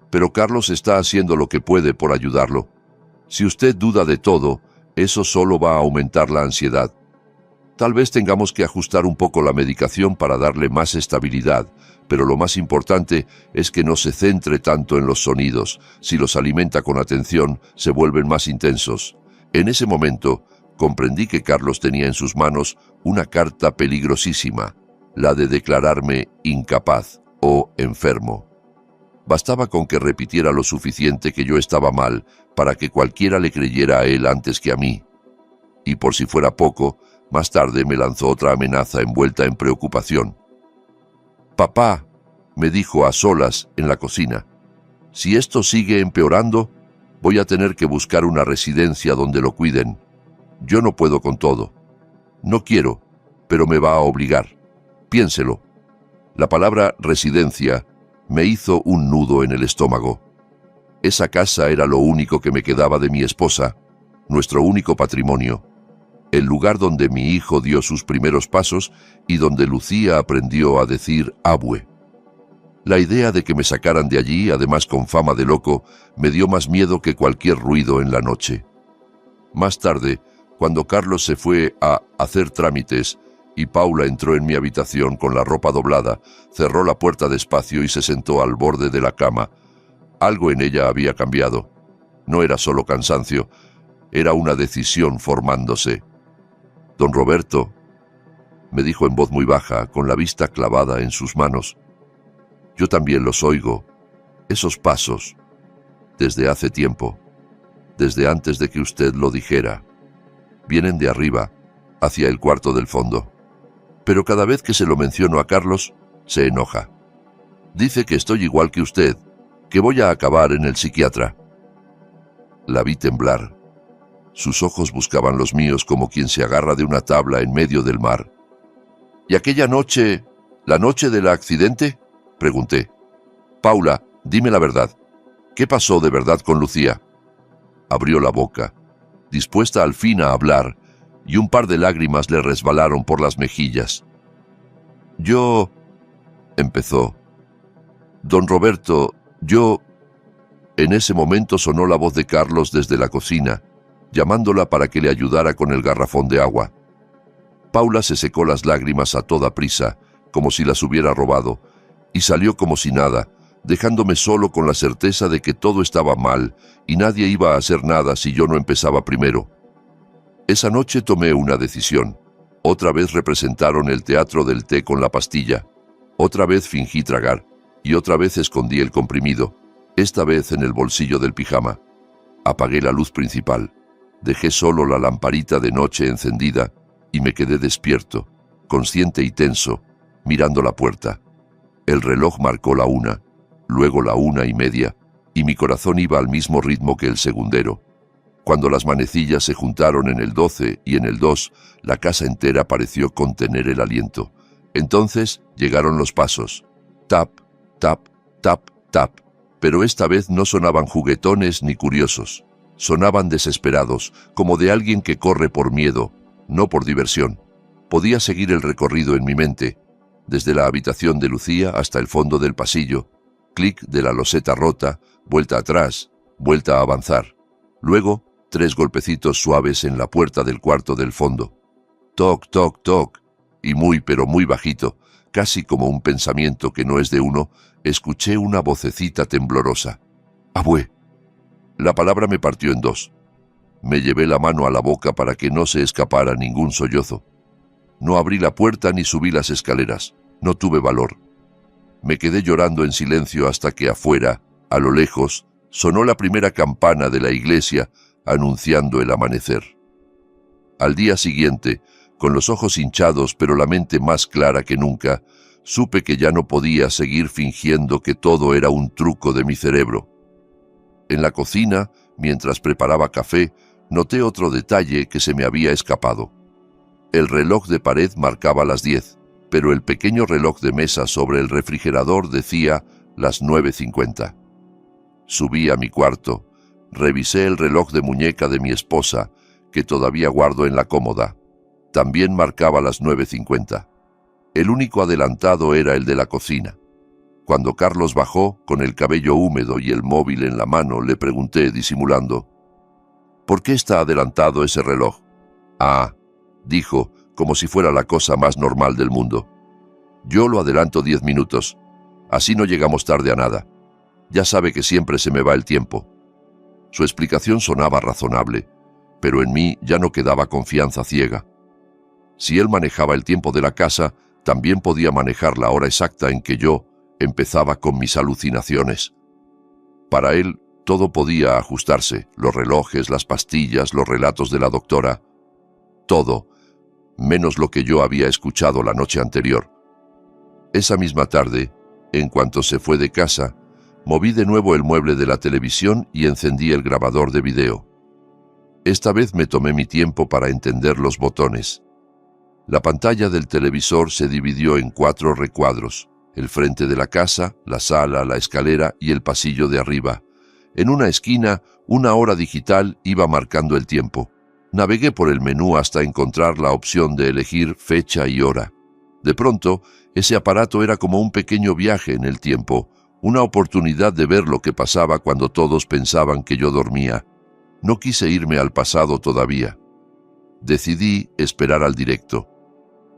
«Pero Carlos está haciendo lo que puede por ayudarlo. Si usted duda de todo, eso solo va a aumentar la ansiedad. Tal vez tengamos que ajustar un poco la medicación para darle más estabilidad, pero lo más importante es que no se centre tanto en los sonidos. Si los alimenta con atención, se vuelven más intensos». En ese momento, comprendí que Carlos tenía en sus manos una carta peligrosísima, la de declararme incapaz o enfermo. Bastaba con que repitiera lo suficiente que yo estaba mal para que cualquiera le creyera a él antes que a mí. Y por si fuera poco, más tarde me lanzó otra amenaza envuelta en preocupación. «Papá», me dijo a solas en la cocina, «si esto sigue empeorando, voy a tener que buscar una residencia donde lo cuiden. Yo no puedo con todo. No quiero, pero me va a obligar. Piénselo». La palabra residencia me hizo un nudo en el estómago. Esa casa era lo único que me quedaba de mi esposa, nuestro único patrimonio, el lugar donde mi hijo dio sus primeros pasos y donde Lucía aprendió a decir abue. La idea de que me sacaran de allí, además con fama de loco, me dio más miedo que cualquier ruido en la noche. Más tarde, cuando Carlos se fue a hacer trámites y Paula entró en mi habitación con la ropa doblada, cerró la puerta despacio y se sentó al borde de la cama. Algo en ella había cambiado. No era solo cansancio, era una decisión formándose. «Don Roberto», me dijo en voz muy baja, con la vista clavada en sus manos, «yo también los oigo, esos pasos, desde hace tiempo, desde antes de que usted lo dijera. Vienen de arriba, hacia el cuarto del fondo. Pero cada vez que se lo menciono a Carlos, se enoja. Dice que estoy igual que usted, que voy a acabar en el psiquiatra». La vi temblar. Sus ojos buscaban los míos como quien se agarra de una tabla en medio del mar. «¿Y aquella noche, la noche del accidente?», pregunté. «Paula, dime la verdad. ¿Qué pasó de verdad con Lucía?». Abrió la boca, dispuesta al fin a hablar, y un par de lágrimas le resbalaron por las mejillas. «Yo», empezó. «Don Roberto, yo... En ese momento sonó la voz de Carlos desde la cocina, llamándola para que le ayudara con el garrafón de agua. Paula se secó las lágrimas a toda prisa, como si las hubiera robado, y salió como si nada, dejándome solo con la certeza de que todo estaba mal y nadie iba a hacer nada si yo no empezaba primero. Esa noche tomé una decisión. Otra vez representaron el teatro del té con la pastilla. Otra vez fingí tragar, y otra vez escondí el comprimido, esta vez en el bolsillo del pijama. Apagué la luz principal, dejé solo la lamparita de noche encendida y me quedé despierto, consciente y tenso, mirando la puerta. El reloj marcó la 1, luego la 1:30, y mi corazón iba al mismo ritmo que el segundero. Cuando las manecillas se juntaron en el 12 y en el 2, la casa entera pareció contener el aliento. Entonces llegaron los pasos. Tap, tap, tap, tap. Pero esta vez no sonaban juguetones ni curiosos. Sonaban desesperados, como de alguien que corre por miedo, no por diversión. Podía seguir el recorrido en mi mente, desde la habitación de Lucía hasta el fondo del pasillo. Clic de la loseta rota, vuelta atrás, vuelta a avanzar. Luego, 3 golpecitos suaves en la puerta del cuarto del fondo. Toc, toc, toc. Y muy pero muy bajito, casi como un pensamiento que no es de uno, escuché una vocecita temblorosa. «Abue». La palabra me partió en 2. Me llevé la mano a la boca para que no se escapara ningún sollozo. No abrí la puerta ni subí las escaleras. No tuve valor. Me quedé llorando en silencio hasta que afuera, a lo lejos, sonó la primera campana de la iglesia anunciando el amanecer. Al día siguiente, con los ojos hinchados pero la mente más clara que nunca, supe que ya no podía seguir fingiendo que todo era un truco de mi cerebro. En la cocina, mientras preparaba café, noté otro detalle que se me había escapado. El reloj de pared marcaba las 10, pero el pequeño reloj de mesa sobre el refrigerador decía las 9:50. Subí a mi cuarto, revisé el reloj de muñeca de mi esposa, que todavía guardo en la cómoda. También marcaba las 9:50. El único adelantado era el de la cocina. Cuando Carlos bajó, con el cabello húmedo y el móvil en la mano, le pregunté, disimulando, «¿Por qué está adelantado ese reloj?» «Ah», dijo, como si fuera la cosa más normal del mundo. «Yo lo adelanto 10 minutos. Así no llegamos tarde a nada. Ya sabe que siempre se me va el tiempo». Su explicación sonaba razonable, pero en mí ya no quedaba confianza ciega. Si él manejaba el tiempo de la casa, también podía manejar la hora exacta en que yo empezaba con mis alucinaciones. Para él, todo podía ajustarse, los relojes, las pastillas, los relatos de la doctora, todo, menos lo que yo había escuchado la noche anterior. Esa misma tarde, en cuanto se fue de casa, moví de nuevo el mueble de la televisión y encendí el grabador de video. Esta vez me tomé mi tiempo para entender los botones. La pantalla del televisor se dividió en 4 recuadros: el frente de la casa, la sala, la escalera y el pasillo de arriba. En una esquina, una hora digital iba marcando el tiempo. Navegué por el menú hasta encontrar la opción de elegir fecha y hora. De pronto, ese aparato era como un pequeño viaje en el tiempo, una oportunidad de ver lo que pasaba cuando todos pensaban que yo dormía. No quise irme al pasado todavía. Decidí esperar al directo.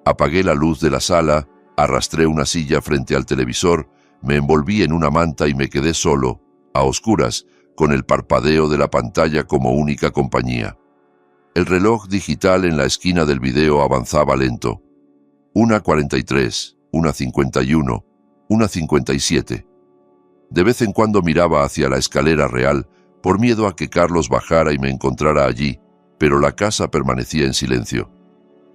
Apagué la luz de la sala, arrastré una silla frente al televisor, me envolví en una manta y me quedé solo, a oscuras, con el parpadeo de la pantalla como única compañía. El reloj digital en la esquina del video avanzaba lento. 1:43, 1:51, 1:57. De vez en cuando miraba hacia la escalera real, por miedo a que Carlos bajara y me encontrara allí, pero la casa permanecía en silencio.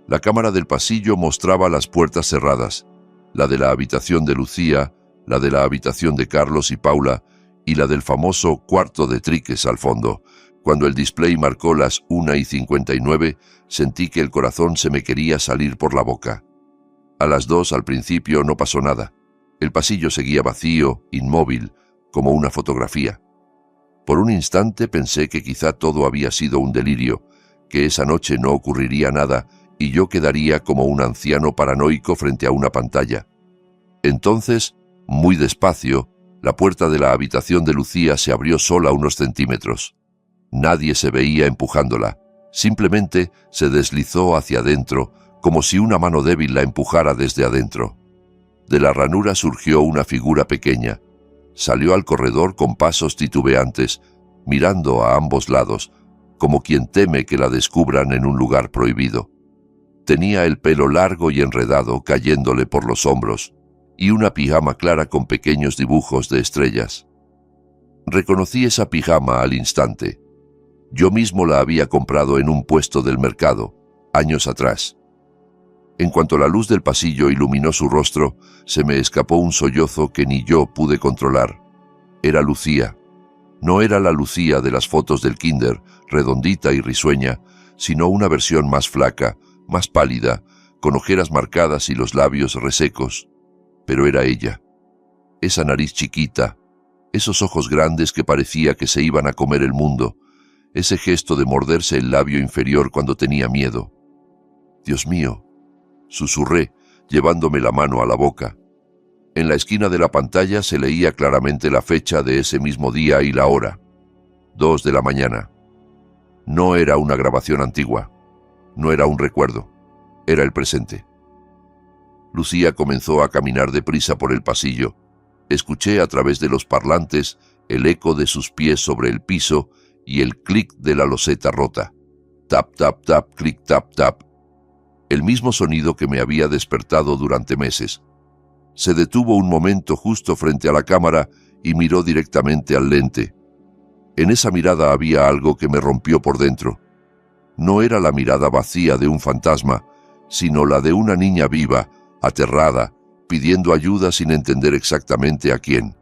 La cámara del pasillo mostraba las puertas cerradas, la de la habitación de Lucía, la de la habitación de Carlos y Paula, y la del famoso cuarto de triques al fondo. Cuando el display marcó las 1:59, sentí que el corazón se me quería salir por la boca. A las 2 al principio no pasó nada. El pasillo seguía vacío, inmóvil, como una fotografía. Por un instante pensé que quizá todo había sido un delirio, que esa noche no ocurriría nada y yo quedaría como un anciano paranoico frente a una pantalla. Entonces, muy despacio, La puerta de la habitación de Lucía se abrió sola unos centímetros. Nadie se veía empujándola, simplemente se deslizó hacia adentro, como si una mano débil la empujara desde adentro. De la ranura surgió una figura pequeña. Salió al corredor con pasos titubeantes, mirando a ambos lados, como quien teme que la descubran en un lugar prohibido. Tenía el pelo largo y enredado cayéndole por los hombros, y una pijama clara con pequeños dibujos de estrellas. Reconocí esa pijama al instante. Yo mismo la había comprado en un puesto del mercado, años atrás. En cuanto la luz del pasillo iluminó su rostro, se me escapó un sollozo que ni yo pude controlar. Era Lucía. No era la Lucía de las fotos del kinder, redondita y risueña, sino una versión más flaca, más pálida, con ojeras marcadas y los labios resecos. Pero era ella. Esa nariz chiquita, esos ojos grandes que parecía que se iban a comer el mundo, ese gesto de morderse el labio inferior cuando tenía miedo. Dios mío, susurré, llevándome la mano a la boca. En la esquina de la pantalla se leía claramente la fecha de ese mismo día y la hora. 2 de la mañana. No era una grabación antigua. No era un recuerdo. Era el presente. Lucía comenzó a caminar deprisa por el pasillo. Escuché a través de los parlantes el eco de sus pies sobre el piso y el clic de la loseta rota. Tap, tap, tap, clic, tap, tap. El mismo sonido que me había despertado durante meses. Se detuvo un momento justo frente a la cámara y miró directamente al lente. En esa mirada había algo que me rompió por dentro. No era la mirada vacía de un fantasma, sino la de una niña viva, aterrada, pidiendo ayuda sin entender exactamente a quién.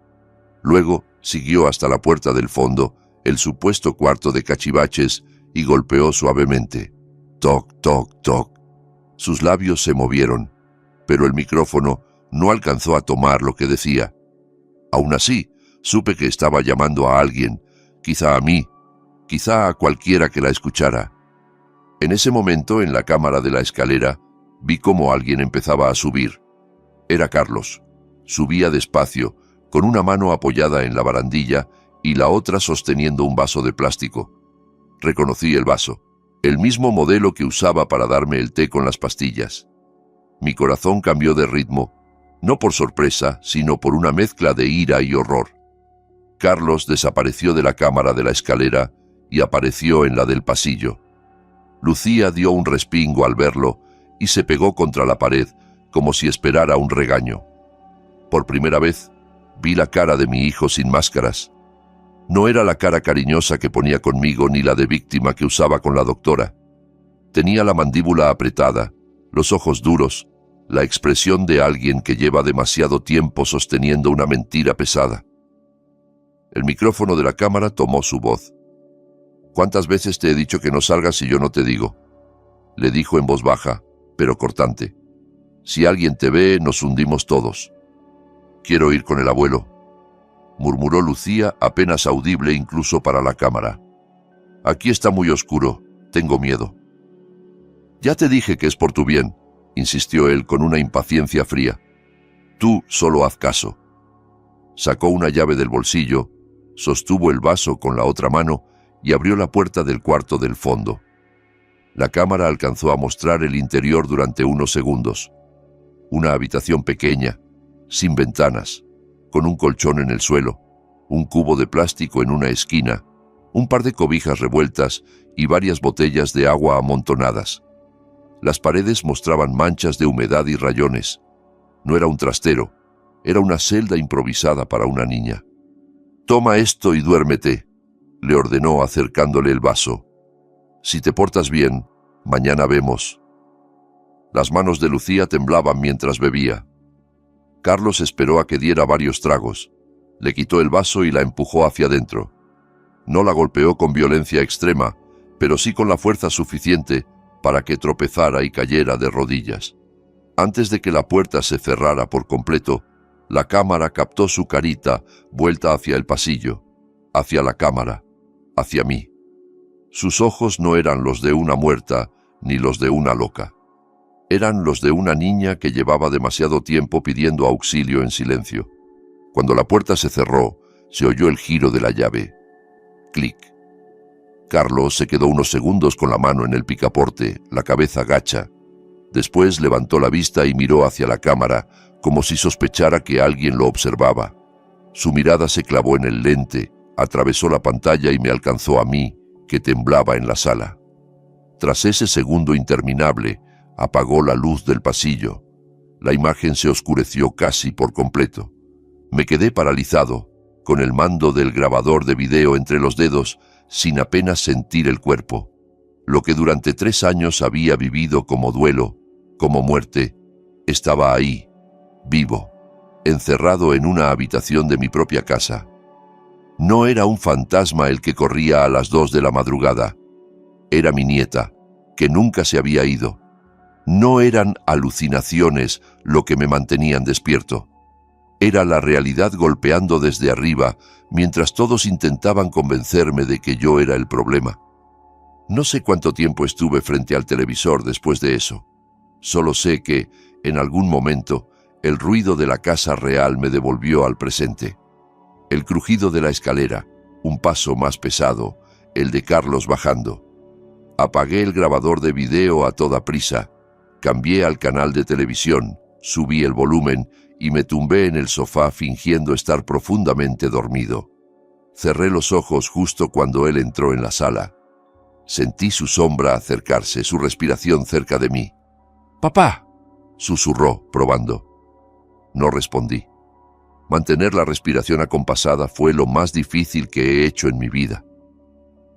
Luego siguió hasta la puerta del fondo, el supuesto cuarto de cachivaches, y golpeó suavemente. Toc, toc, toc. Sus labios se movieron, pero el micrófono no alcanzó a tomar lo que decía. Aún así, supe que estaba llamando a alguien, quizá a mí, quizá a cualquiera que la escuchara. En ese momento, en la cámara de la escalera, vi cómo alguien empezaba a subir. Era Carlos. Subía despacio, con una mano apoyada en la barandilla y la otra sosteniendo un vaso de plástico. Reconocí el vaso, el mismo modelo que usaba para darme el té con las pastillas. Mi corazón cambió de ritmo, no por sorpresa, sino por una mezcla de ira y horror. Carlos desapareció de la cámara de la escalera y apareció en la del pasillo. Lucía dio un respingo al verlo y se pegó contra la pared, como si esperara un regaño. Por primera vez, vi la cara de mi hijo sin máscaras. No era la cara cariñosa que ponía conmigo ni la de víctima que usaba con la doctora. Tenía la mandíbula apretada, los ojos duros, la expresión de alguien que lleva demasiado tiempo sosteniendo una mentira pesada. El micrófono de la cámara tomó su voz. «¿Cuántas veces te he dicho que no salgas si yo no te digo?», le dijo en voz baja, pero cortante. «Si alguien te ve, nos hundimos todos». «Quiero ir con el abuelo», murmuró Lucía, apenas audible incluso para la cámara. «Aquí está muy oscuro, tengo miedo». «Ya te dije que es por tu bien», insistió él con una impaciencia fría. «Tú solo haz caso». Sacó una llave del bolsillo, sostuvo el vaso con la otra mano y abrió la puerta del cuarto del fondo. La cámara alcanzó a mostrar el interior durante unos segundos. Una habitación pequeña, sin ventanas, con un colchón en el suelo, un cubo de plástico en una esquina, un par de cobijas revueltas y varias botellas de agua amontonadas. Las paredes mostraban manchas de humedad y rayones. No era un trastero, era una celda improvisada para una niña. «Toma esto y duérmete», le ordenó acercándole el vaso. «Si te portas bien, mañana vemos». Las manos de Lucía temblaban mientras bebía. Carlos esperó a que diera varios tragos. Le quitó el vaso y la empujó hacia adentro. No la golpeó con violencia extrema, pero sí con la fuerza suficiente para que tropezara y cayera de rodillas. Antes de que la puerta se cerrara por completo, la cámara captó su carita vuelta hacia el pasillo, hacia la cámara, hacia mí. Sus ojos no eran los de una muerta ni los de una loca. Eran los de una niña que llevaba demasiado tiempo pidiendo auxilio en silencio. Cuando la puerta se cerró, se oyó el giro de la llave. Clic. Carlos se quedó unos segundos con la mano en el picaporte, la cabeza gacha. Después levantó la vista y miró hacia la cámara, como si sospechara que alguien lo observaba. Su mirada se clavó en el lente, atravesó la pantalla y me alcanzó a mí, que temblaba en la sala. Tras ese segundo interminable, apagó la luz del pasillo. La imagen se oscureció casi por completo. Me quedé paralizado, con el mando del grabador de video entre los dedos, sin apenas sentir el cuerpo. Lo que durante 3 años había vivido como duelo, como muerte, estaba ahí, vivo, encerrado en una habitación de mi propia casa. No era un fantasma el que corría a las 2 de la madrugada. Era mi nieta, que nunca se había ido. No eran alucinaciones lo que me mantenían despierto. Era la realidad golpeando desde arriba, mientras todos intentaban convencerme de que yo era el problema. No sé cuánto tiempo estuve frente al televisor después de eso. Solo sé que, en algún momento, el ruido de la casa real me devolvió al presente. El crujido de la escalera, un paso más pesado, el de Carlos bajando. Apagué el grabador de video a toda prisa, cambié al canal de televisión, subí el volumen y me tumbé en el sofá fingiendo estar profundamente dormido. Cerré los ojos justo cuando él entró en la sala. Sentí su sombra acercarse, su respiración cerca de mí. «¡Papá!», susurró, probando. No respondí. Mantener la respiración acompasada fue lo más difícil que he hecho en mi vida.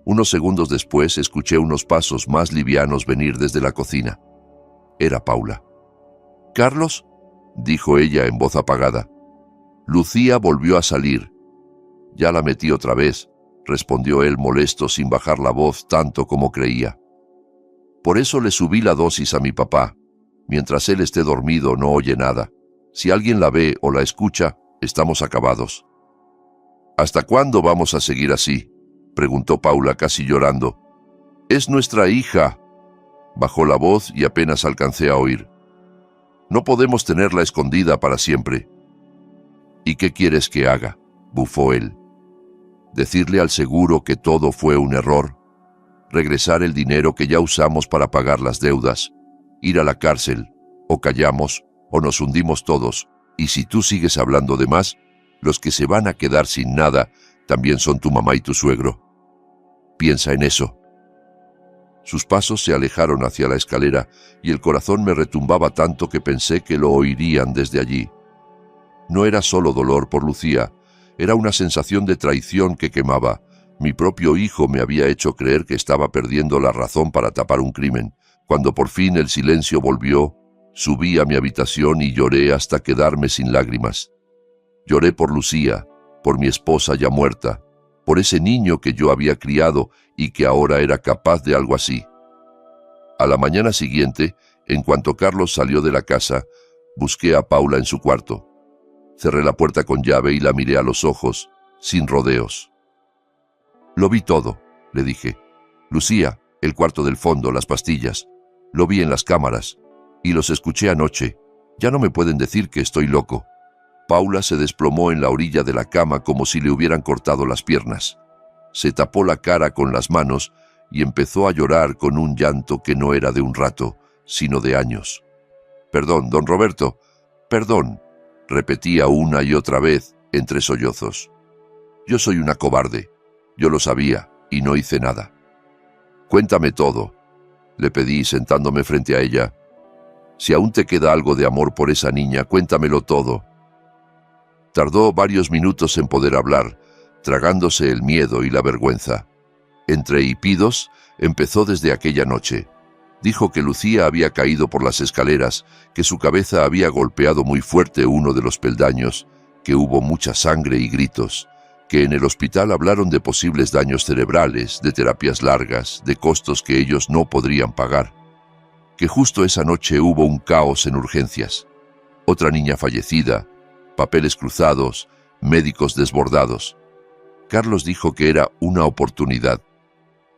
Unos segundos después escuché unos pasos más livianos venir desde la cocina. Era Paula. «¿Carlos?», dijo ella en voz apagada. Lucía volvió a salir. «Ya la metí otra vez», respondió él molesto sin bajar la voz tanto como creía. «Por eso le subí la dosis a mi papá. Mientras él esté dormido no oye nada. Si alguien la ve o la escucha, estamos acabados». «¿Hasta cuándo vamos a seguir así?», preguntó Paula casi llorando. «Es nuestra hija». Bajó la voz y apenas alcancé a oír. «No podemos tenerla escondida para siempre». «¿Y qué quieres que haga?», bufó él. «¿Decirle al seguro que todo fue un error? ¿Regresar el dinero que ya usamos para pagar las deudas? ¿Ir a la cárcel? ¿O callamos o nos hundimos todos? Y si tú sigues hablando de más, los que se van a quedar sin nada también son tu mamá y tu suegro. Piensa en eso». Sus pasos se alejaron hacia la escalera y el corazón me retumbaba tanto que pensé que lo oirían desde allí. No era solo dolor por Lucía, era una sensación de traición que quemaba. Mi propio hijo me había hecho creer que estaba perdiendo la razón para tapar un crimen. Cuando por fin el silencio volvió, subí a mi habitación y lloré hasta quedarme sin lágrimas. Lloré por Lucía, por mi esposa ya muerta, por ese niño que yo había criado y que ahora era capaz de algo así. A la mañana siguiente, en cuanto Carlos salió de la casa, busqué a Paula en su cuarto. Cerré la puerta con llave y la miré a los ojos, sin rodeos. «Lo vi todo», le dije. «Lucía, el cuarto del fondo, las pastillas. Lo vi en las cámaras. Y los escuché anoche. Ya no me pueden decir que estoy loco». Paula se desplomó en la orilla de la cama como si le hubieran cortado las piernas. Se tapó la cara con las manos y empezó a llorar con un llanto que no era de un rato, sino de años. «Perdón, don Roberto, perdón», repetía una y otra vez entre sollozos. «Yo soy una cobarde. Yo lo sabía y no hice nada». «Cuéntame todo», le pedí sentándome frente a ella. «Si aún te queda algo de amor por esa niña, cuéntamelo todo». Tardó varios minutos en poder hablar, tragándose el miedo y la vergüenza. Entre hipidos, empezó desde aquella noche. Dijo que Lucía había caído por las escaleras, que su cabeza había golpeado muy fuerte uno de los peldaños, que hubo mucha sangre y gritos, que en el hospital hablaron de posibles daños cerebrales, de terapias largas, de costos que ellos no podrían pagar, que justo esa noche hubo un caos en urgencias. Otra niña fallecida, papeles cruzados, médicos desbordados. Carlos dijo que era una oportunidad.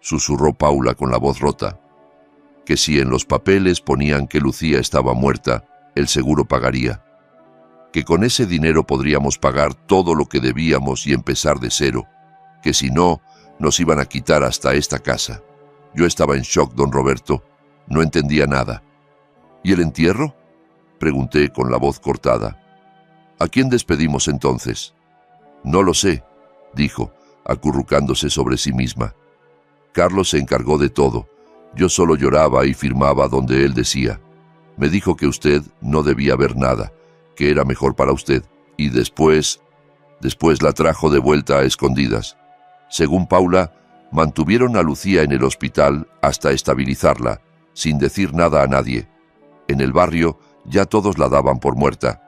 Susurró Paula con la voz rota. Que si en los papeles ponían que Lucía estaba muerta, el seguro pagaría. que con ese dinero podríamos pagar todo lo que debíamos y empezar de cero, que si no, nos iban a quitar hasta esta casa. Yo estaba en shock, don Roberto. No entendía nada. ¿Y el entierro?, pregunté con la voz cortada. ¿A quién despedimos entonces? No lo sé, dijo, acurrucándose sobre sí misma. Carlos se encargó de todo. Yo solo lloraba y firmaba donde él decía. Me dijo que usted no debía ver nada, que era mejor para usted, y después la trajo de vuelta a escondidas. Según Paula, mantuvieron a Lucía en el hospital hasta estabilizarla, sin decir nada a nadie. En el barrio ya todos la daban por muerta.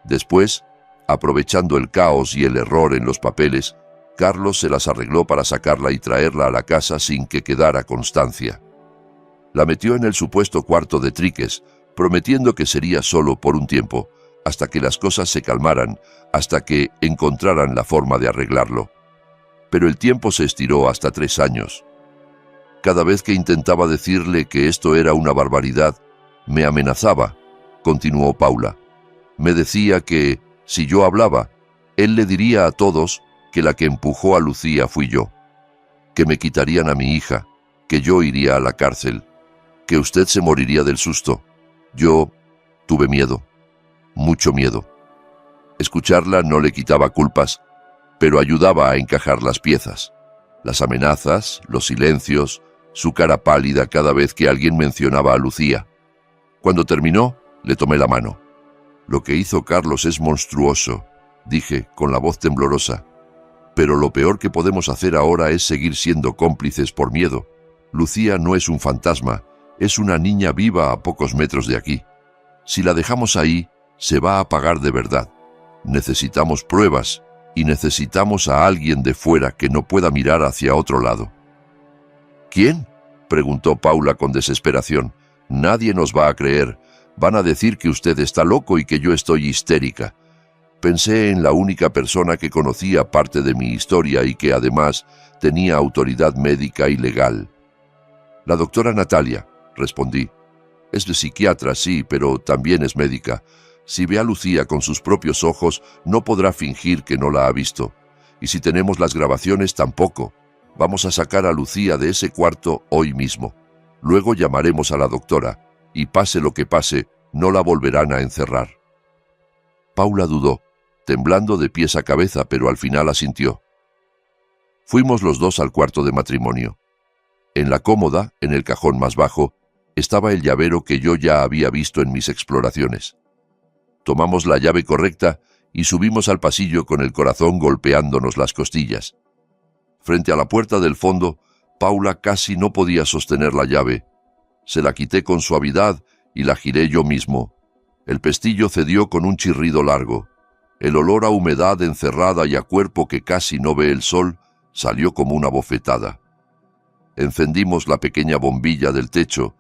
Después, aprovechando el caos y el error en los papeles, Carlos se las arregló para sacarla y traerla a la casa sin que quedara constancia. La metió en el supuesto cuarto de Triques, prometiendo que sería solo por un tiempo, hasta que las cosas se calmaran, hasta que encontraran la forma de arreglarlo. Pero el tiempo se estiró hasta 3 años. Cada vez que intentaba decirle que esto era una barbaridad, me amenazaba, continuó Paula. Me decía que, si yo hablaba, él le diría a todos que la que empujó a Lucía fui yo, que me quitarían a mi hija, que yo iría a la cárcel, que usted se moriría del susto. Yo tuve miedo, mucho miedo. Escucharla no le quitaba culpas, pero ayudaba a encajar las piezas. Las amenazas, los silencios, su cara pálida cada vez que alguien mencionaba a Lucía. Cuando terminó, le tomé la mano. Lo que hizo Carlos es monstruoso, dije con la voz temblorosa. Pero lo peor que podemos hacer ahora es seguir siendo cómplices por miedo. Lucía no es un fantasma, es una niña viva a pocos metros de aquí. Si la dejamos ahí, se va a apagar de verdad. Necesitamos pruebas y necesitamos a alguien de fuera que no pueda mirar hacia otro lado. ¿Quién?, preguntó Paula con desesperación. Nadie nos va a creer. Van a decir que usted está loco y que yo estoy histérica. Pensé en la única persona que conocía parte de mi historia y que además tenía autoridad médica y legal. La doctora Natalia, respondí. Es de psiquiatra, sí, pero también es médica. Si ve a Lucía con sus propios ojos, no podrá fingir que no la ha visto. Y si tenemos las grabaciones, tampoco. Vamos a sacar a Lucía de ese cuarto hoy mismo. Luego llamaremos a la doctora, y pase lo que pase, no la volverán a encerrar. Paula dudó, temblando de pies a cabeza, pero al final asintió. Fuimos los dos al cuarto de matrimonio. En la cómoda, en el cajón más bajo, estaba el llavero que yo ya había visto en mis exploraciones. Tomamos la llave correcta y subimos al pasillo con el corazón golpeándonos las costillas. Frente a la puerta del fondo, Paula casi no podía sostener la llave. Se la quité con suavidad y la giré yo mismo. El pestillo cedió con un chirrido largo. El olor a humedad encerrada y a cuerpo que casi no ve el sol salió como una bofetada. Encendimos la pequeña bombilla del techo,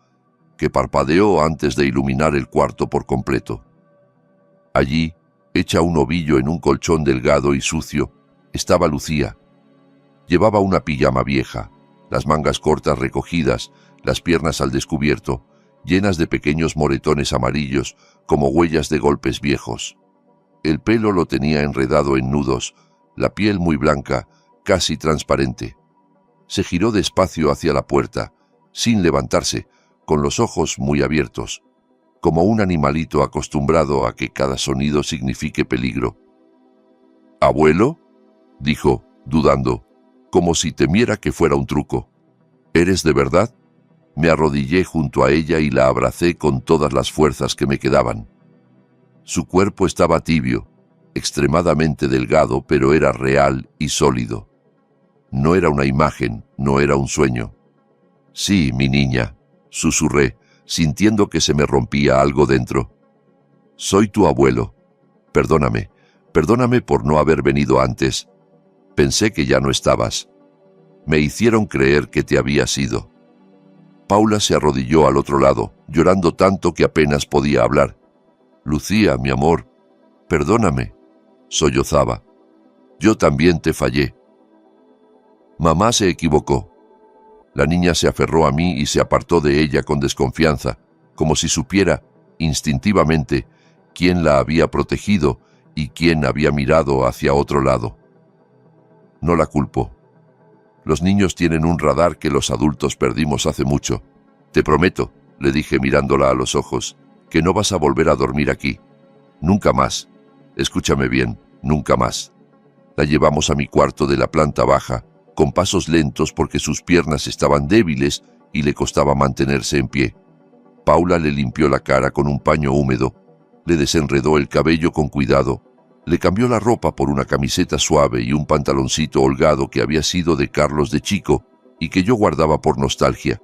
que parpadeó antes de iluminar el cuarto por completo. Allí, hecha un ovillo en un colchón delgado y sucio, estaba Lucía. Llevaba una pijama vieja, las mangas cortas recogidas, las piernas al descubierto, llenas de pequeños moretones amarillos, como huellas de golpes viejos. El pelo lo tenía enredado en nudos, la piel muy blanca, casi transparente. Se giró despacio hacia la puerta, sin levantarse, con los ojos muy abiertos, como un animalito acostumbrado a que cada sonido signifique peligro. «¿Abuelo?», dijo, dudando, como si temiera que fuera un truco. «¿Eres de verdad?». Me arrodillé junto a ella y la abracé con todas las fuerzas que me quedaban. Su cuerpo estaba tibio, extremadamente delgado, pero era real y sólido. No era una imagen, no era un sueño. «Sí, mi niña», susurré, sintiendo que se me rompía algo dentro. «Soy tu abuelo. Perdóname, perdóname por no haber venido antes. Pensé que ya no estabas. Me hicieron creer que te habías ido». Paula se arrodilló al otro lado, llorando tanto que apenas podía hablar. «Lucía, mi amor, perdóname», sollozaba. «Yo también te fallé». Mamá se equivocó. La niña se aferró a mí y se apartó de ella con desconfianza, como si supiera, instintivamente, quién la había protegido y quién había mirado hacia otro lado. No la culpo. Los niños tienen un radar que los adultos perdimos hace mucho. Te prometo, le dije mirándola a los ojos, que no vas a volver a dormir aquí. Nunca más. Escúchame bien, nunca más. La llevamos a mi cuarto de la planta baja, con pasos lentos porque sus piernas estaban débiles y le costaba mantenerse en pie. Paula le limpió la cara con un paño húmedo, le desenredó el cabello con cuidado, le cambió la ropa por una camiseta suave y un pantaloncito holgado que había sido de Carlos de chico y que yo guardaba por nostalgia.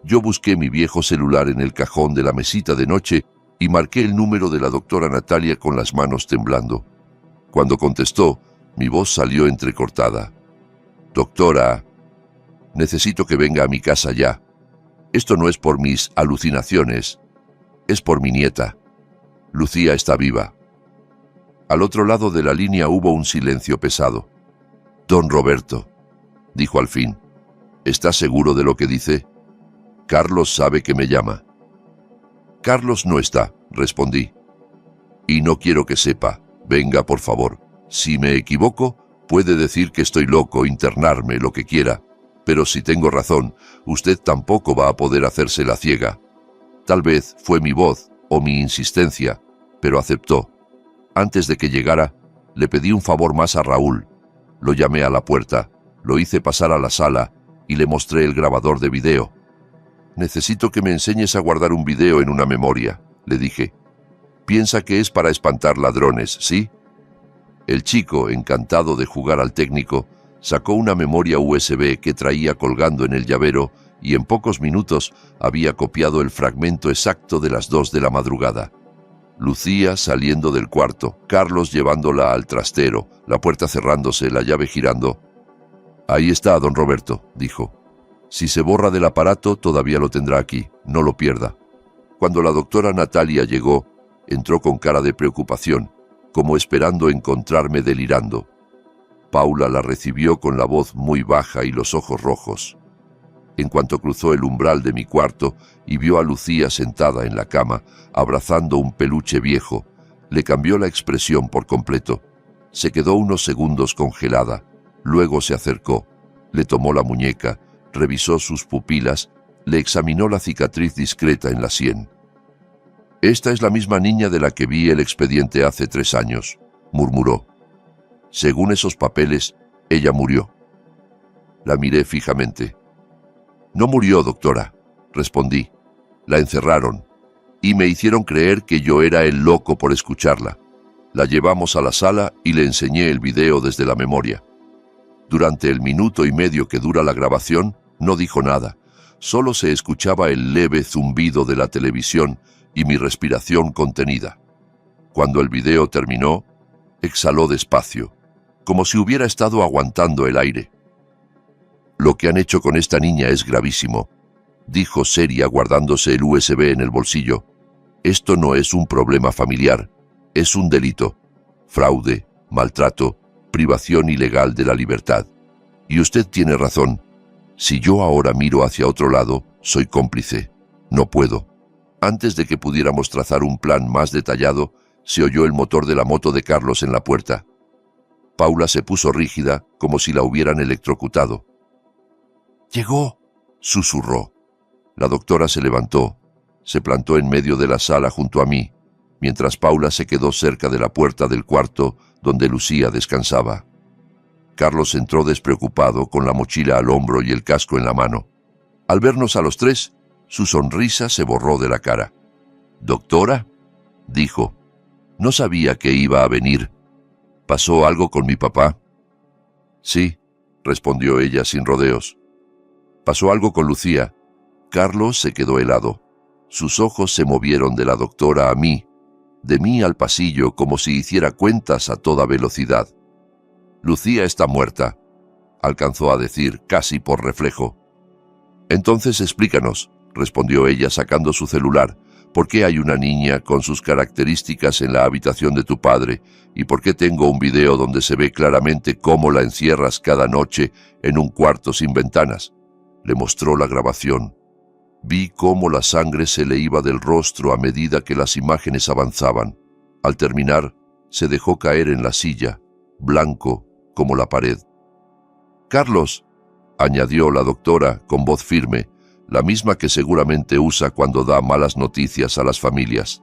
Yo busqué mi viejo celular en el cajón de la mesita de noche y marqué el número de la doctora Natalia con las manos temblando. Cuando contestó, mi voz salió entrecortada. Doctora, necesito que venga a mi casa ya. Esto no es por mis alucinaciones, es por mi nieta. Lucía está viva. Al otro lado de la línea hubo un silencio pesado. Don Roberto, dijo al fin, ¿está seguro de lo que dice? Carlos sabe que me llama. Carlos no está, respondí. Y no quiero que sepa. Venga, por favor. Si me equivoco, puede decir que estoy loco, internarme, lo que quiera. Pero si tengo razón, usted tampoco va a poder hacerse la ciega. Tal vez fue mi voz o mi insistencia, pero aceptó. Antes de que llegara, le pedí un favor más a Raúl. Lo llamé a la puerta, lo hice pasar a la sala y le mostré el grabador de video. Necesito que me enseñes a guardar un video en una memoria, le dije. Piensa que es para espantar ladrones, ¿sí? El chico, encantado de jugar al técnico, sacó una memoria USB que traía colgando en el llavero y en pocos minutos había copiado el fragmento exacto de las 2 de la madrugada. Lucía saliendo del cuarto, Carlos llevándola al trastero, la puerta cerrándose, la llave girando. Ahí está, don Roberto, dijo. Si se borra del aparato, todavía lo tendrá aquí, no lo pierda. Cuando la doctora Natalia llegó, entró con cara de preocupación, como esperando encontrarme delirando. Paula la recibió con la voz muy baja y los ojos rojos. En cuanto cruzó el umbral de mi cuarto y vio a Lucía sentada en la cama, abrazando un peluche viejo, le cambió la expresión por completo. Se quedó unos segundos congelada, luego se acercó, le tomó la muñeca, revisó sus pupilas, le examinó la cicatriz discreta en la sien. «Esta es la misma niña de la que vi el expediente hace 3 años», murmuró. «Según esos papeles, ella murió». La miré fijamente. «No murió, doctora», respondí. «La encerraron y me hicieron creer que yo era el loco por escucharla. La llevamos a la sala y le enseñé el video desde la memoria. Durante el minuto y medio que dura la grabación, no dijo nada. Solo se escuchaba el leve zumbido de la televisión y mi respiración contenida. Cuando el video terminó, exhaló despacio, como si hubiera estado aguantando el aire. «Lo que han hecho con esta niña es gravísimo», dijo seria guardándose el USB en el bolsillo. «Esto no es un problema familiar, es un delito. Fraude, maltrato, privación ilegal de la libertad. Y usted tiene razón. Si yo ahora miro hacia otro lado, soy cómplice. No puedo». Antes de que pudiéramos trazar un plan más detallado, se oyó el motor de la moto de Carlos en la puerta. Paula se puso rígida, como si la hubieran electrocutado. «¡Llegó!», susurró. La doctora se levantó, se plantó en medio de la sala junto a mí, mientras Paula se quedó cerca de la puerta del cuarto donde Lucía descansaba. Carlos entró despreocupado, con la mochila al hombro y el casco en la mano. Al vernos a los 3, su sonrisa se borró de la cara. «¿Doctora?», dijo. «No sabía que iba a venir. ¿Pasó algo con mi papá?». «Sí», respondió ella sin rodeos. «Pasó algo con Lucía». Carlos se quedó helado. Sus ojos se movieron de la doctora a mí, de mí al pasillo, como si hiciera cuentas a toda velocidad. «Lucía está muerta», alcanzó a decir casi por reflejo. «Entonces explícanos», respondió ella sacando su celular. «¿Por qué hay una niña con sus características en la habitación de tu padre? ¿Y por qué tengo un video donde se ve claramente cómo la encierras cada noche en un cuarto sin ventanas?» Le mostró la grabación. Vi cómo la sangre se le iba del rostro a medida que las imágenes avanzaban. Al terminar, se dejó caer en la silla, blanco como la pared. «Carlos», añadió la doctora con voz firme, la misma que seguramente usa cuando da malas noticias a las familias.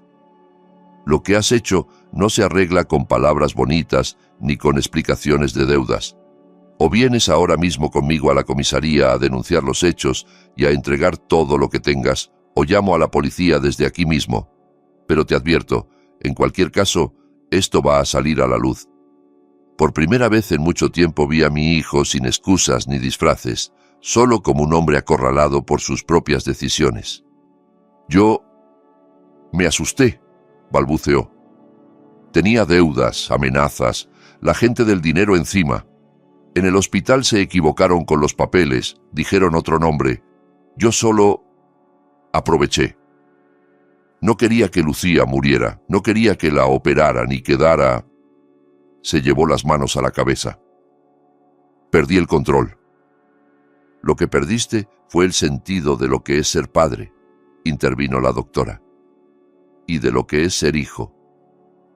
«Lo que has hecho no se arregla con palabras bonitas ni con explicaciones de deudas. O vienes ahora mismo conmigo a la comisaría a denunciar los hechos y a entregar todo lo que tengas, o llamo a la policía desde aquí mismo. Pero te advierto, en cualquier caso, esto va a salir a la luz. Por primera vez en mucho tiempo vi a mi hijo sin excusas ni disfraces, solo como un hombre acorralado por sus propias decisiones. Yo me asusté», balbuceó. «Tenía deudas, amenazas, la gente del dinero encima. En el hospital se equivocaron con los papeles, dijeron otro nombre. Yo solo aproveché. No quería que Lucía muriera, no quería que la operaran y quedara...». Se llevó las manos a la cabeza. «Perdí el control». «Lo que perdiste fue el sentido de lo que es ser padre», intervino la doctora. «Y de lo que es ser hijo.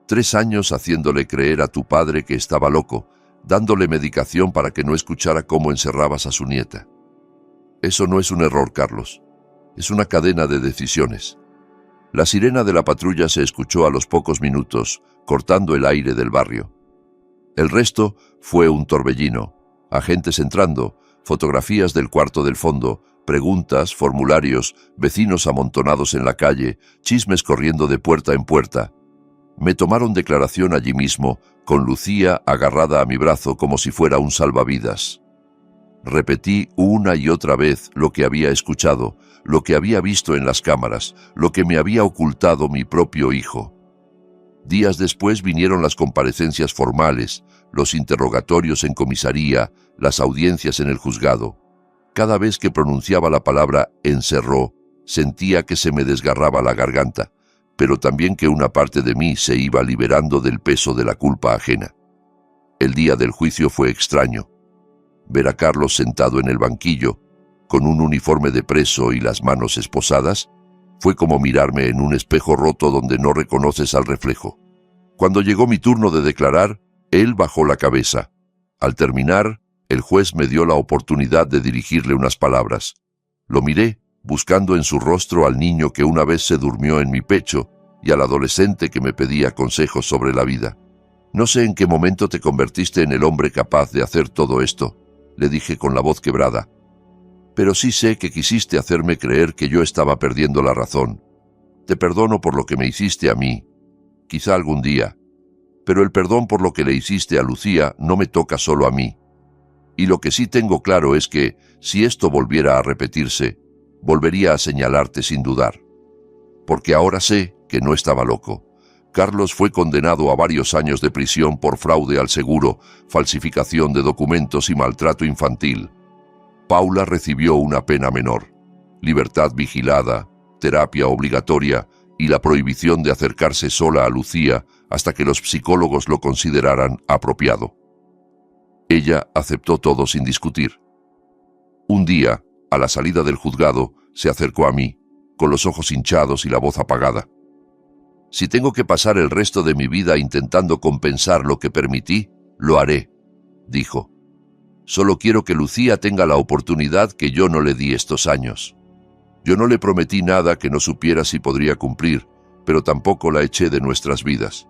3 años haciéndole creer a tu padre que estaba loco, dándole medicación para que no escuchara cómo encerrabas a su nieta. Eso no es un error, Carlos. Es una cadena de decisiones». La sirena de la patrulla se escuchó a los pocos minutos, cortando el aire del barrio. El resto fue un torbellino. Agentes entrando, fotografías del cuarto del fondo, preguntas, formularios, vecinos amontonados en la calle, chismes corriendo de puerta en puerta. Me tomaron declaración allí mismo, con Lucía agarrada a mi brazo como si fuera un salvavidas. Repetí una y otra vez lo que había escuchado, lo que había visto en las cámaras, lo que me había ocultado mi propio hijo. Días después vinieron las comparecencias formales, los interrogatorios en comisaría, las audiencias en el juzgado. Cada vez que pronunciaba la palabra encerró, sentía que se me desgarraba la garganta, pero también que una parte de mí se iba liberando del peso de la culpa ajena. El día del juicio fue extraño. Ver a Carlos sentado en el banquillo, con un uniforme de preso y las manos esposadas, fue como mirarme en un espejo roto donde no reconoces al reflejo. Cuando llegó mi turno de declarar, él bajó la cabeza. Al terminar, el juez me dio la oportunidad de dirigirle unas palabras. Lo miré, buscando en su rostro al niño que una vez se durmió en mi pecho y al adolescente que me pedía consejos sobre la vida. «No sé en qué momento te convertiste en el hombre capaz de hacer todo esto», le dije con la voz quebrada. «Pero sí sé que quisiste hacerme creer que yo estaba perdiendo la razón. Te perdono por lo que me hiciste a mí. Quizá algún día. Pero el perdón por lo que le hiciste a Lucía no me toca solo a mí. Y lo que sí tengo claro es que, si esto volviera a repetirse, volvería a señalarte sin dudar. Porque ahora sé que no estaba loco. Carlos fue condenado a varios años de prisión por fraude al seguro, falsificación de documentos y maltrato infantil. Paula recibió una pena menor, libertad vigilada, terapia obligatoria y la prohibición de acercarse sola a Lucía hasta que los psicólogos lo consideraran apropiado. Ella aceptó todo sin discutir. Un día, a la salida del juzgado, se acercó a mí, con los ojos hinchados y la voz apagada. «Si tengo que pasar el resto de mi vida intentando compensar lo que permití, lo haré», dijo. «Solo quiero que Lucía tenga la oportunidad que yo no le di estos años. Yo no le prometí nada que no supiera si podría cumplir, pero tampoco la eché de nuestras vidas.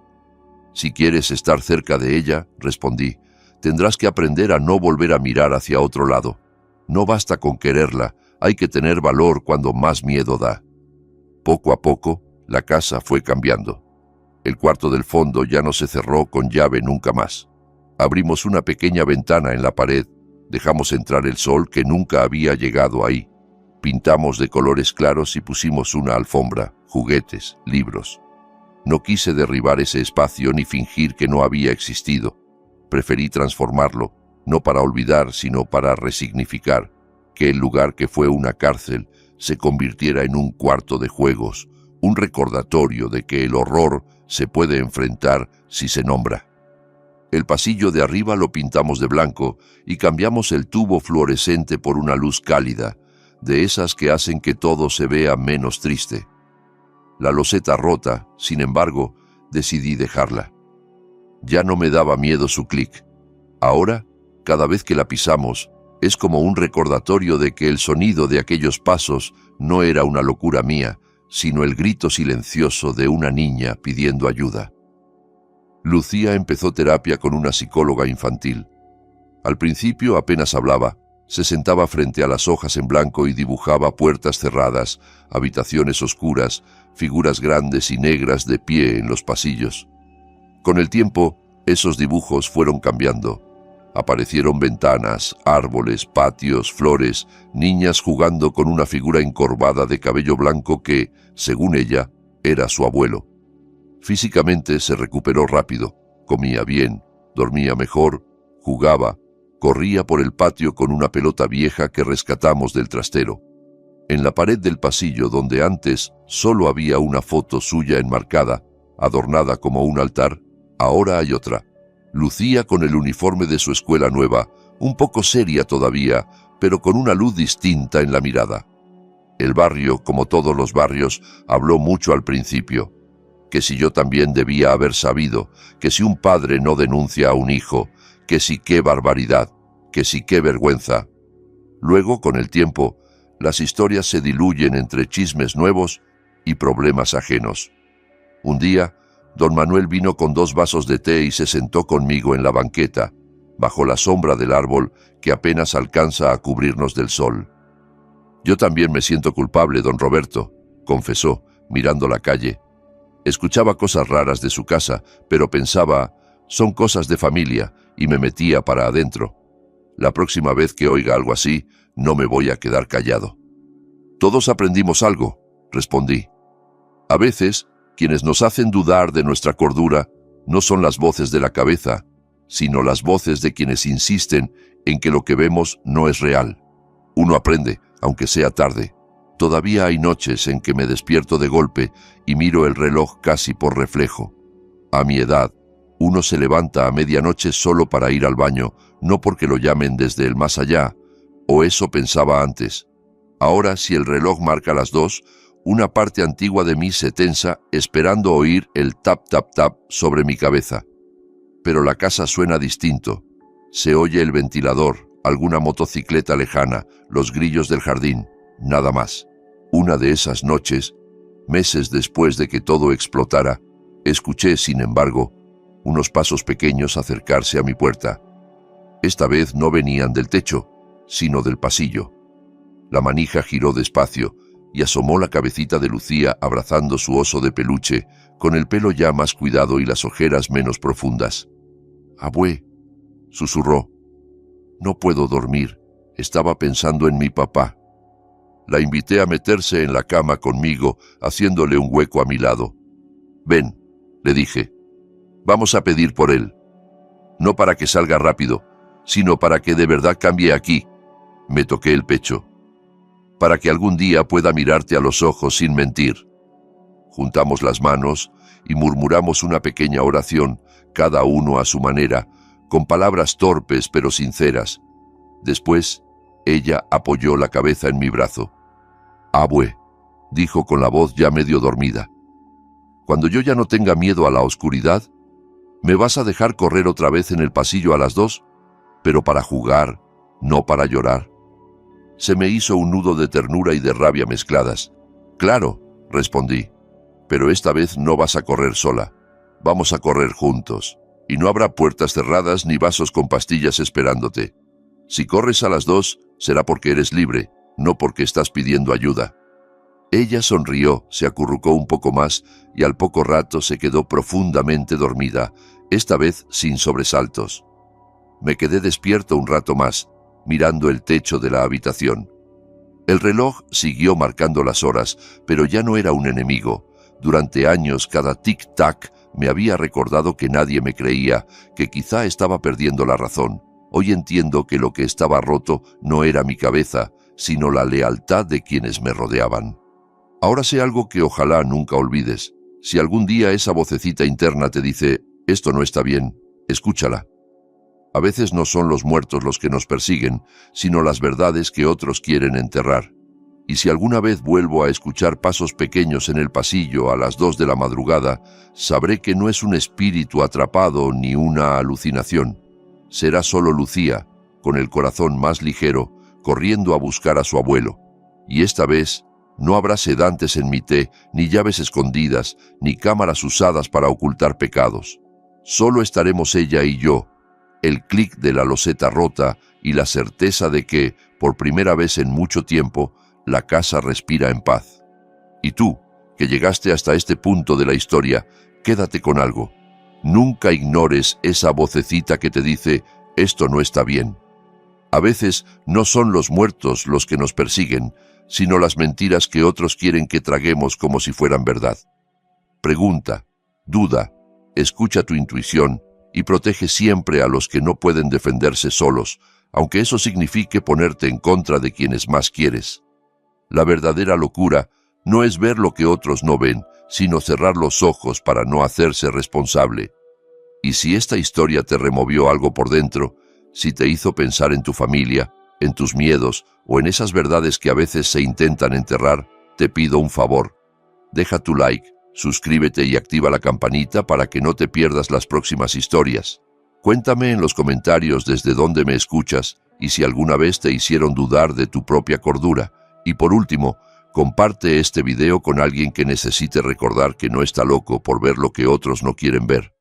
Si quieres estar cerca de ella», respondí, «tendrás que aprender a no volver a mirar hacia otro lado. No basta con quererla, hay que tener valor cuando más miedo da». Poco a poco, la casa fue cambiando. El cuarto del fondo ya no se cerró con llave nunca más. Abrimos una pequeña ventana en la pared, dejamos entrar el sol que nunca había llegado ahí. Pintamos de colores claros y pusimos una alfombra, juguetes, libros. No quise derribar ese espacio ni fingir que no había existido. Preferí transformarlo, no para olvidar, sino para resignificar, que el lugar que fue una cárcel se convirtiera en un cuarto de juegos, un recordatorio de que el horror se puede enfrentar si se nombra. El pasillo de arriba lo pintamos de blanco y cambiamos el tubo fluorescente por una luz cálida, de esas que hacen que todo se vea menos triste. La loseta rota, sin embargo, decidí dejarla. Ya no me daba miedo su clic. Ahora, cada vez que la pisamos, es como un recordatorio de que el sonido de aquellos pasos no era una locura mía, sino el grito silencioso de una niña pidiendo ayuda. Lucía empezó terapia con una psicóloga infantil. Al principio apenas hablaba, se sentaba frente a las hojas en blanco y dibujaba puertas cerradas, habitaciones oscuras, figuras grandes y negras de pie en los pasillos. Con el tiempo, esos dibujos fueron cambiando. Aparecieron ventanas, árboles, patios, flores, niñas jugando con una figura encorvada de cabello blanco que, según ella, era su abuelo. Físicamente se recuperó rápido, comía bien, dormía mejor, jugaba, corría por el patio con una pelota vieja que rescatamos del trastero. En la pared del pasillo donde antes solo había una foto suya enmarcada, adornada como un altar, ahora hay otra. Lucía con el uniforme de su escuela nueva, un poco seria todavía, pero con una luz distinta en la mirada. El barrio, como todos los barrios, habló mucho al principio. Que si yo también debía haber sabido, que si un padre no denuncia a un hijo, que si qué barbaridad, que si qué vergüenza. Luego, con el tiempo, las historias se diluyen entre chismes nuevos y problemas ajenos. Un día, don Manuel vino con 2 vasos de té y se sentó conmigo en la banqueta, bajo la sombra del árbol que apenas alcanza a cubrirnos del sol. Yo también me siento culpable, don Roberto, confesó, mirando la calle. Escuchaba cosas raras de su casa, pero pensaba, son cosas de familia, y me metía para adentro. La próxima vez que oiga algo así, no me voy a quedar callado. Todos aprendimos algo, respondí. A veces, quienes nos hacen dudar de nuestra cordura no son las voces de la cabeza, sino las voces de quienes insisten en que lo que vemos no es real. Uno aprende, aunque sea tarde. Todavía hay noches en que me despierto de golpe y miro el reloj casi por reflejo. A mi edad, uno se levanta a medianoche solo para ir al baño, no porque lo llamen desde el más allá, o eso pensaba antes. Ahora, si el reloj marca las 2, una parte antigua de mí se tensa esperando oír el tap-tap-tap sobre mi cabeza. Pero la casa suena distinto. Se oye el ventilador, alguna motocicleta lejana, los grillos del jardín, nada más. Una de esas noches, meses después de que todo explotara, escuché, sin embargo, unos pasos pequeños acercarse a mi puerta. Esta vez no venían del techo, sino del pasillo. La manija giró despacio y asomó la cabecita de Lucía abrazando su oso de peluche, con el pelo ya más cuidado y las ojeras menos profundas. «Abue», susurró. «No puedo dormir. Estaba pensando en mi papá». La invité a meterse en la cama conmigo, haciéndole un hueco a mi lado. «Ven», le dije. «Vamos a pedir por él. No para que salga rápido, sino para que de verdad cambie aquí». Me toqué el pecho. «Para que algún día pueda mirarte a los ojos sin mentir». Juntamos las manos y murmuramos una pequeña oración, cada uno a su manera, con palabras torpes pero sinceras. Después, ella apoyó la cabeza en mi brazo. «Abue», dijo con la voz ya medio dormida. «Cuando yo ya no tenga miedo a la oscuridad, ¿me vas a dejar correr otra vez en el pasillo a las 2? Pero para jugar, no para llorar». Se me hizo un nudo de ternura y de rabia mezcladas. «Claro», respondí, «pero esta vez no vas a correr sola. Vamos a correr juntos, y no habrá puertas cerradas ni vasos con pastillas esperándote. Si corres a las 2, será porque eres libre, no porque estás pidiendo ayuda». Ella sonrió, se acurrucó un poco más y al poco rato se quedó profundamente dormida, esta vez sin sobresaltos. Me quedé despierto un rato más, mirando el techo de la habitación. El reloj siguió marcando las horas, pero ya no era un enemigo. Durante años cada tic-tac me había recordado que nadie me creía, que quizá estaba perdiendo la razón. Hoy entiendo que lo que estaba roto no era mi cabeza, sino la lealtad de quienes me rodeaban. Ahora sé algo que ojalá nunca olvides. Si algún día esa vocecita interna te dice, esto no está bien, escúchala. A veces no son los muertos los que nos persiguen, sino las verdades que otros quieren enterrar. y si alguna vez vuelvo a escuchar pasos pequeños en el pasillo a las 2 de la madrugada, sabré que no es un espíritu atrapado ni una alucinación. Será solo Lucía, con el corazón más ligero, corriendo a buscar a su abuelo. Y esta vez no habrá sedantes en mi té, ni llaves escondidas, ni cámaras usadas para ocultar pecados. Solo estaremos ella y yo, el clic de la loseta rota y la certeza de que, por primera vez en mucho tiempo, la casa respira en paz. Y tú, que llegaste hasta este punto de la historia, quédate con algo. Nunca ignores esa vocecita que te dice, esto no está bien. A veces no son los muertos los que nos persiguen, sino las mentiras que otros quieren que traguemos como si fueran verdad. Pregunta, duda, escucha tu intuición y protege siempre a los que no pueden defenderse solos, aunque eso signifique ponerte en contra de quienes más quieres. La verdadera locura no es ver lo que otros no ven, sino cerrar los ojos para no hacerse responsable. Y si esta historia te removió algo por dentro, si te hizo pensar en tu familia, en tus miedos o en esas verdades que a veces se intentan enterrar, te pido un favor. Deja tu like, suscríbete y activa la campanita para que no te pierdas las próximas historias. Cuéntame en los comentarios desde dónde me escuchas y si alguna vez te hicieron dudar de tu propia cordura. Y por último, comparte este video con alguien que necesite recordar que no está loco por ver lo que otros no quieren ver.